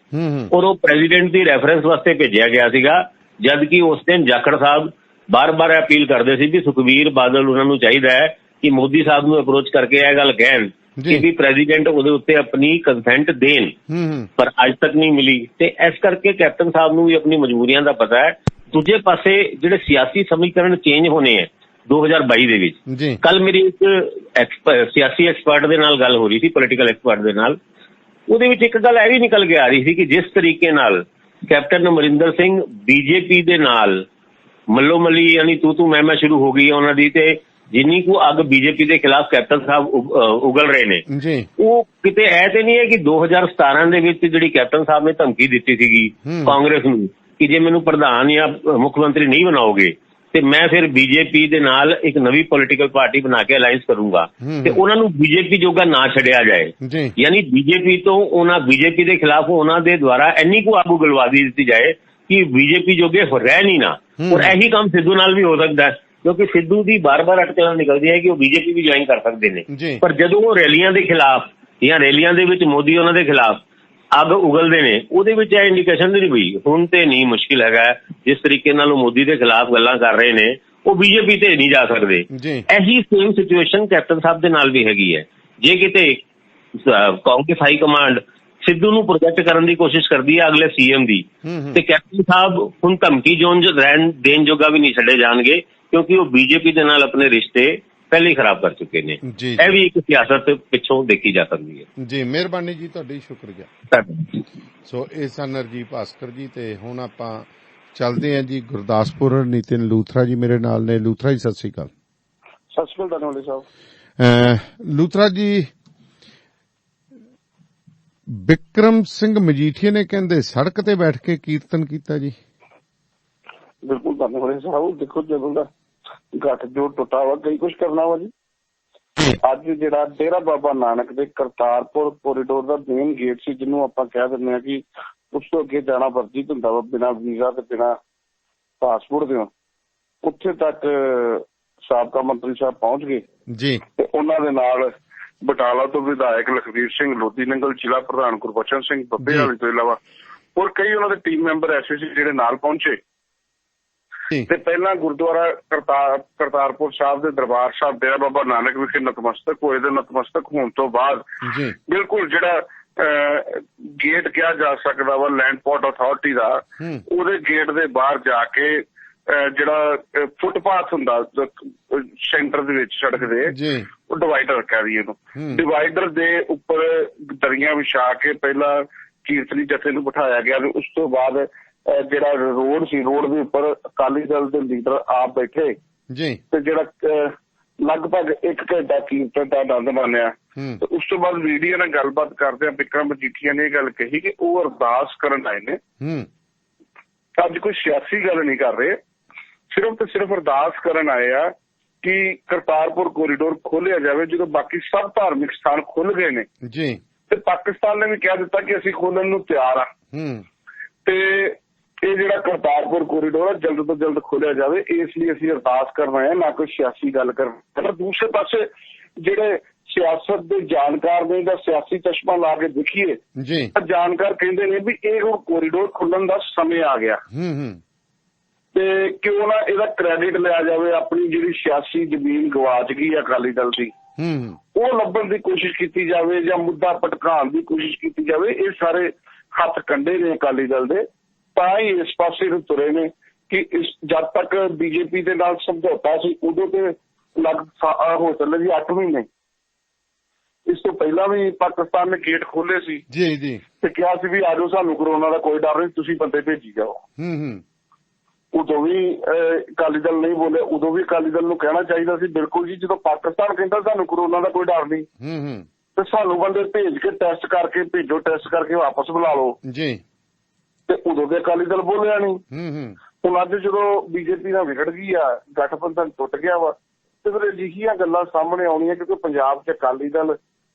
ਔਰ ਉਹ ਪ੍ਰੈਜ਼ੀਡੈਂਟ ਦੀ ਰੈਫਰੈਂਸ ਵਾਸਤੇ ਭੇਜਿਆ ਗਿਆ ਸੀਗਾ, ਜਦ ਕਿ ਉਸ ਦਿਨ ਜਾਖੜ ਸਾਹਿਬ ਬਾਰ-ਬਾਰ ਅਪੀਲ ਕਰਦੇ ਸੀ ਵੀ ਸੁਖਬੀਰ ਬਾਦਲ ਉਹਨਾਂ ਨੂੰ ਚਾਹੀਦਾ ਹੈ ਕਿ ਮੋਦੀ ਸਾਹਿਬ ਨੂੰ ਅਪਰੋਚ ਕਰਕੇ ਇਹ ਗੱਲ ਕਹਿਣ ਕਿ ਵੀ ਪ੍ਰੈਜ਼ੀਡੈਂਟ ਉਹਦੇ ਉੱਤੇ ਆਪਣੀ ਕੰਸੈਂਟ ਦੇਣ, ਪਰ ਅੱਜ ਤੱਕ ਨਹੀਂ ਮਿਲੀ। ਤੇ ਇਸ ਕਰਕੇ ਕੈਪਟਨ ਸਾਹਿਬ ਨੂੰ ਵੀ ਆਪਣੀ ਮਜਬੂਰੀਆਂ ਦਾ ਪਤਾ ਹੈ। ਦੂਜੇ ਪਾਸੇ ਜਿਹੜੇ ਸਿਆਸੀ ਸਮੀਕਰਨ ਚੇਂਜ ਹੋਣੇ ਹੈ 2022 ਦੇ ਵਿੱਚ, ਕੱਲ ਮੇਰੀ ਇੱਕ ਸਿਆਸੀ ਐਕਸਪਰਟ ਦੇ ਨਾਲ ਗੱਲ ਹੋ ਰਹੀ ਸੀ, ਪੋਲੀਟੀਕਲ ਐਕਸਪਰਟ ਦੇ ਨਾਲ, ਉਹਦੇ ਵਿੱਚ ਇੱਕ ਗੱਲ ਇਹ ਵੀ ਨਿਕਲ ਕੇ ਆ ਰਹੀ ਸੀ ਕਿ ਜਿਸ ਤਰੀਕੇ ਨਾਲ ਕੈਪਟਨ ਅਮਰਿੰਦਰ ਸਿੰਘ ਬੀਜੇਪੀ ਦੇ ਨਾਲ ਮੱਲੋ ਮੱਲੀ ਯਾਨੀ ਤੂੰ ਮੈਂ ਸ਼ੁਰੂ ਹੋ ਗਈ ਹੈ ਉਹਨਾਂ ਦੀ, ਤੇ ਜਿੰਨੀ ਕੁ ਅੱਗ ਬੀਜੇਪੀ ਦੇ ਖਿਲਾਫ ਕੈਪਟਨ ਸਾਹਿਬ ਉਗਲ ਰਹੇ ਨੇ, ਉਹ ਕਿਤੇ ਐ ਤੇ ਨਹੀਂ ਹੈ ਕਿ 2017 ਦੇ ਵਿੱਚ ਜਿਹੜੀ ਕੈਪਟਨ ਸਾਹਿਬ ਨੇ ਧਮਕੀ ਦਿੱਤੀ ਸੀਗੀ ਕਾਂਗਰਸ ਨੂੰ ਕਿ ਜੇ ਮੈਨੂੰ ਪ੍ਰਧਾਨ ਜਾਂ ਮੁੱਖ ਮੰਤਰੀ ਨਹੀਂ ਬਣਾਓਗੇ ਤੇ ਮੈਂ ਫਿਰ ਬੀਜੇਪੀ ਦੇ ਨਾਲ ਇੱਕ ਨਵੀਂ ਪੋਲੀਟੀਕਲ ਪਾਰਟੀ ਬਣਾ ਕੇ ਅਲਾਈਅੰਸ ਕਰੂੰਗਾ ਤੇ ਉਹਨਾਂ ਨੂੰ ਬੀਜੇਪੀ ਜੋਗਾ ਨਾ ਛੱਡਿਆ ਜਾਏ, ਯਾਨੀ ਬੀਜੇਪੀ ਤੋਂ ਉਹਨਾਂ ਬੀਜੇਪੀ ਦੇ ਖਿਲਾਫ ਉਹਨਾਂ ਦੇ ਦੁਆਰਾ ਇੰਨੀ ਕੁ ਅੱਗ ਉਗਲਵਾ ਦਿੱਤੀ ਜਾਏ ਕਿ ਬੀਜੇਪੀ ਜੋਗੇ ਰਹਿ ਨਹੀਂ ਨਾ। ਔਰ ਇਹੀ ਕੰਮ ਸਿੱਧੂ ਨਾਲ ਵੀ ਹੋ ਸਕਦਾ ਹੈ, ਕਿਉਂਕਿ ਸਿੱਧੂ ਦੀ ਬਾਰ-ਬਾਰ ਅਟਕਲਾਂ ਨਿਕਲਦੀ ਹੈ ਕਿ ਉਹ ਬੀਜੇਪੀ ਵੀ ਜੁਆਇਨ ਕਰ ਸਕਦੇ ਨੇ, ਪਰ ਜਦੋਂ ਉਹ ਰੈਲੀਆਂ ਦੇ ਖਿਲਾਫ ਜਾਂ ਰੈਲੀਆਂ ਦੇ ਵਿੱਚ ਮੋਦੀ ਉਹਨਾਂ ਦੇ ਖਿਲਾਫ ਅੱਗ ਉਗਲਦੇ ਨੇ, ਉਹਦੇ ਵਿੱਚ ਇਹ ਇੰਡੀਕੇਸ਼ਨ ਨਹੀਂ ਪਈ। ਹੁਣ ਤੇ ਨਹੀਂ, ਮੁਸ਼ਕਿਲ ਹੈਗਾ ਜਿਸ ਤਰੀਕੇ ਨਾਲ ਉਹ ਮੋਦੀ ਦੇ ਖਿਲਾਫ ਗੱਲਾਂ ਕਰ ਰਹੇ ਨੇ, ਉਹ ਬੀਜੇਪੀ ਤੇ ਨਹੀਂ ਜਾ ਸਕਦੇ। ਇਹੀ ਸੇਮ ਸਿਚੁਏਸ਼ਨ ਕੈਪਟਨ ਸਾਹਿਬ ਦੇ ਨਾਲ ਵੀ ਹੈਗੀ ਹੈ। ਜੇ ਕਿਤੇ ਕਾਂਗਰਸ ਹਾਈ ਕਮਾਂਡ ਸਿੱਧੂ ਨੂੰ ਪ੍ਰੋਜੈਕਟ ਕਰਨ ਦੀ ਕੋਸ਼ਿਸ਼ ਕਰਦੀ ਹੈ ਅਗਲੇ ਸੀਐਮ ਦੀ, ਤੇ ਕੈਪਟਨ ਸਾਹਿਬ ਹੁਣ ਧਮਕੀ ਜ਼ੋਨ ਰਹਿਣ ਦੇਣ ਜੋਗਾ ਵੀ ਨਹੀਂ ਛੱਡੇ ਜਾਣਗੇ, ਕਿਉਂਕਿ ਉਹ ਬੀਜੇਪੀ ਦੇ ਨਾਲ ਆਪਣੇ ਰਿਸ਼ਤੇ ਪਹਿਲੇ ਹੀ ਖਰਾਬ ਕਰ ਚੁੱਕੇ ਨੇ। ਇਹ ਵੀ ਇੱਕ ਸਿਆਸਤ ਪਿੱਛੋਂ ਦੇਖੀ ਜਾ ਸਕਦੀ ਹੈ। ਜੀ ਮਿਹਰਬਾਨੀ ਜੀ, ਤੁਹਾਡੀ ਸ਼ੁਕਰੀਆ। ਸੋ ਇਹ ਸਨ ਰਜੀਵ ਭਾਸਕਰ ਜੀ, ਤੇ ਹੁਣ ਆਪਾਂ ਚੱਲਦੇ ਹਾਂ ਜੀ ਗੁਰਦਾਸਪੁਰ। ਨਿਤਿਨ ਲੂਥਰਾ ਜੀ ਮੇਰੇ ਨਾਲ ਨੇ। ਲੂਥਰਾ ਜੀ ਸਤਿ ਸ੍ਰੀ ਅਕਾਲ। ਸਤਿ ਸ੍ਰੀ ਅਕਾਲ ਧੰਨਵਾਦ ਸਾਹਿਬ। ਲੂਥਰਾ ਜੀ, ਬਿਕਰਮ ਸਿੰਘ ਮਜੀਠੀਆ ਨੇ ਕਹਿੰਦੇ ਸੜਕ ਤੇ ਬੈਠ ਕੇ ਕੀਰਤਨ ਕੀਤਾ ਜੀ। ਬਿਲਕੁਲ ਧੰਨਵਾਦ ਸਾਹਿਬ। ਦੇਖੋ ਜਦੋਂ ਦਾ ਗੱਠ ਜੋੜ ਟੁੱਟਾ ਵਾ ਕਈ ਕੁਛ ਕਰਨਾ ਵਾ ਜੀ। ਅੱਜ ਜਿਹੜਾ ਡੇਰਾ ਬਾਬਾ ਨਾਨਕ ਦੇ ਕਰਤਾਰਪੁਰ ਕੋਰੀਡੋਰ ਦਾ ਮੇਨ ਗੇਟ ਸੀ, ਜਿਹਨੂੰ ਆਪਾਂ ਕਹਿ ਦਿੰਦੇ ਹਾਂ ਕਿ ਉਸ ਤੋਂ ਅੱਗੇ ਜਾਣਾ ਵਰਜਿਤ ਹੁੰਦਾ ਵਾ ਬਿਨਾਂ ਵੀਜ਼ਾ ਤੇ ਬਿਨਾਂ ਪਾਸਪੋਰਟ ਦੇ, ਉੱਥੇ ਤੱਕ ਸਾਬਕਾ ਮੰਤਰੀ ਸਾਹਿਬ ਪਹੁੰਚ ਗਏ ਜੀ। ਤੇ ਉਹਨਾਂ ਦੇ ਨਾਲ ਬਟਾਲਾ ਤੋਂ ਵਿਧਾਇਕ ਲਖਵੀਰ ਸਿੰਘ ਲੋਧੀ ਨੰਗਲ, ਜ਼ਿਲ੍ਹਾ ਪ੍ਰਧਾਨ ਗੁਰਬਚਨ ਸਿੰਘ ਬੱਬੇ ਵਾਲੀ ਤੋਂ ਇਲਾਵਾ ਹੋਰ ਕਈ ਉਹਨਾਂ ਦੇ ਟੀਮ ਮੈਂਬਰ ਐਸੇ ਸੀ ਜਿਹੜੇ ਨਾਲ ਪਹੁੰਚੇ। ਤੇ ਪਹਿਲਾਂ ਗੁਰਦੁਆਰਾ ਕਰਤਾਰਪੁਰ ਸਾਹਿਬ ਦੇ ਦਰਬਾਰ ਸਾਹਿਬ ਡੇਰਾ ਬਾਬਾ ਨਾਨਕ ਵਿਖੇ ਨਤਮਸਤਕ ਹੋਏ। ਤੇ ਨਤਮਸਤਕ ਹੋਣ ਤੋਂ ਬਾਅਦ ਬਿਲਕੁਲ ਜਿਹੜਾ ਗੇਟ ਕਿਹਾ ਜਾ ਸਕਦਾ ਵਾ ਲੈਂਡ ਪੋਰਟ ਅਥਾਰਟੀ ਦਾ, ਉਹਦੇ ਗੇਟ ਦੇ ਬਾਹਰ ਜਾ ਕੇ ਜਿਹੜਾ ਫੁੱਟਪਾਥ ਹੁੰਦਾ ਸੈਂਟਰ ਦੇ ਵਿੱਚ ਸੜਕ ਦੇ, ਉਹ ਡਿਵਾਈਡਰ ਕਹਿ ਦਈਏ ਇਹਨੂੰ, ਡਿਵਾਈਡਰ ਦੇ ਉੱਪਰ ਦਰੀਆਂ ਵਿਛਾ ਕੇ ਪਹਿਲਾਂ ਕੀਰਤਨੀ ਜਥੇ ਨੂੰ ਬਿਠਾਇਆ ਗਿਆ। ਤੇ ਉਸ ਤੋਂ ਬਾਅਦ ਜਿਹੜਾ ਰੋਡ ਸੀ, ਰੋਡ ਦੇ ਉੱਪਰ ਅਕਾਲੀ ਦਲ ਦੇ ਲੀਡਰ ਆਪ ਬੈਠੇ ਤੇ ਜਿਹੜਾ ਲਗਭਗ 1 ਘੰਟਾ ਕੀਰਤਨ ਦਾ ਆਨੰਦ ਮਾਣਿਆ। ਤੇ ਉਸ ਤੋਂ ਬਾਅਦ ਮੀਡੀਆ ਨਾਲ ਗੱਲਬਾਤ ਕਰਦਿਆਂ ਬਿਕਰਮ ਮਜੀਠੀਆ ਨੇ ਇਹ ਗੱਲ ਕਹੀ ਕਿ ਉਹ ਅਰਦਾਸ ਕਰਨ ਆਏ ਨੇ, ਅੱਜ ਕੋਈ ਸਿਆਸੀ ਗੱਲ ਨਹੀਂ ਕਰ ਰਹੇ, ਸਿਰਫ ਤੇ ਸਿਰਫ ਅਰਦਾਸ ਕਰਨ ਆਏ ਆ ਕਿ ਕਰਤਾਰਪੁਰ ਕੋਰੀਡੋਰ ਖੋਲਿਆ ਜਾਵੇ। ਜਦੋਂ ਬਾਕੀ ਸਭ ਧਾਰਮਿਕ ਸਥਾਨ ਖੁੱਲ ਗਏ ਨੇ ਤੇ ਪਾਕਿਸਤਾਨ ਨੇ ਵੀ ਕਹਿ ਦਿੱਤਾ ਕਿ ਅਸੀਂ ਖੋਲਣ ਨੂੰ ਤਿਆਰ ਆ, ਤੇ ਇਹ ਜਿਹੜਾ ਕਰਤਾਰਪੁਰ ਕੋਰੀਡੋਰ ਆ ਜਲਦ ਤੋਂ ਜਲਦ ਖੋਲਿਆ ਜਾਵੇ, ਇਸ ਲਈ ਅਸੀਂ ਅਰਦਾਸ ਕਰਨ ਆਏ ਆ, ਨਾ ਕੋਈ ਸਿਆਸੀ ਗੱਲ ਕਰਨਾ। ਪਰ ਦੂਸਰੇ ਪਾਸੇ ਜਿਹੜੇ ਸਿਆਸਤ ਦੇ ਜਾਣਕਾਰ ਨੇ ਜਾਂ ਸਿਆਸੀ ਚਸ਼ਮਾ ਲਾ ਕੇ ਦੇਖੀਏ ਤਾਂ ਜਾਣਕਾਰ ਕਹਿੰਦੇ ਨੇ ਵੀ ਇਹ ਹੁਣ ਕੋਰੀਡੋਰ ਖੁੱਲਣ ਦਾ ਸਮੇਂ ਆ ਗਿਆ, ਤੇ ਕਿਉਂ ਨਾ ਇਹਦਾ ਕ੍ਰੈਡਿਟ ਲਿਆ ਜਾਵੇ। ਆਪਣੀ ਜਿਹੜੀ ਸਿਆਸੀ ਜ਼ਮੀਨ ਗਵਾਚ ਗਈ ਅਕਾਲੀ ਦਲ ਦੀ, ਉਹ ਲੱਭਣ ਦੀ ਕੋਸ਼ਿਸ਼ ਕੀਤੀ ਜਾਵੇ ਜਾਂ ਮੁੱਦਾ ਭਟਕਾਉਣ ਦੀ ਕੋਸ਼ਿਸ਼ ਕੀਤੀ ਜਾਵੇ। ਇਹ ਸਾਰੇ ਹੱਥ ਕੰਡੇ ਨੇ ਅਕਾਲੀ ਦਲ ਦੇ, ਤਾਂ ਹੀ ਇਸ ਪਾਸੇ ਨੂੰ ਤੁਰੇ ਨੇ ਕਿ ਜਦ ਤੱਕ ਬੀਜੇਪੀ ਦੇ ਨਾਲ ਸਮਝੌਤਾ ਸੀ ਉਦੋਂ ਤੇ ਹੋ ਚੱਲੇ ਜੀ 8 ਮਹੀਨੇ। ਇਸ ਤੋਂ ਪਹਿਲਾਂ ਵੀ ਪਾਕਿਸਤਾਨ ਨੇ ਗੇਟ ਖੋਲੇ ਸੀ ਜੀ ਜੀ ਤੇ ਕਿਹਾ ਸੀ ਵੀ ਆਜੋ, ਸਾਨੂੰ ਕਰੋਨਾ ਦਾ ਕੋਈ ਡਰ ਨਹੀਂ, ਤੁਸੀਂ ਬੰਦੇ ਭੇਜੀ ਜਾਓ। ਉਦੋਂ ਵੀ ਅਕਾਲੀ ਦਲ ਨਹੀਂ ਬੋਲੇ, ਉਦੋਂ ਵੀ ਅਕਾਲੀ ਦਲ ਨੂੰ ਕਹਿਣਾ ਚਾਹੀਦਾ ਸੀ ਬਿਲਕੁਲ ਜੀ, ਜਦੋਂ ਪਾਕਿਸਤਾਨ ਕਹਿੰਦਾ ਸਾਨੂੰ ਕਰੋਨਾ ਦਾ ਕੋਈ ਡਰ ਨਹੀਂ ਤੇ ਸਾਨੂੰ ਬੰਦੇ ਭੇਜ ਕੇ ਟੈਸਟ ਕਰਕੇ ਭੇਜੋ, ਟੈਸਟ ਕਰਕੇ ਵਾਪਸ ਬੁਲਾ ਲਓ ਜੀ, ਤੇ ਉਦੋਂ ਦੇ ਅਕਾਲੀ ਦਲ ਬੋਲਿਆ ਨਹੀਂ। ਹੁਣ ਅੱਜ ਜਦੋਂ ਬੀਜੇਪੀ ਨਾਲ ਵਿਗੜ ਗਈ ਆ, ਗਠਬੰਧਨ ਟੁੱਟ ਗਿਆ ਵਾ, ਤੇ ਫਿਰ ਅਜਿਹੀਆਂ ਗੱਲਾਂ ਸਾਹਮਣੇ ਆਉਣੀਆਂ, ਕਿਉਂਕਿ ਪੰਜਾਬ 'ਚ ਅਕਾਲੀ ਦਲ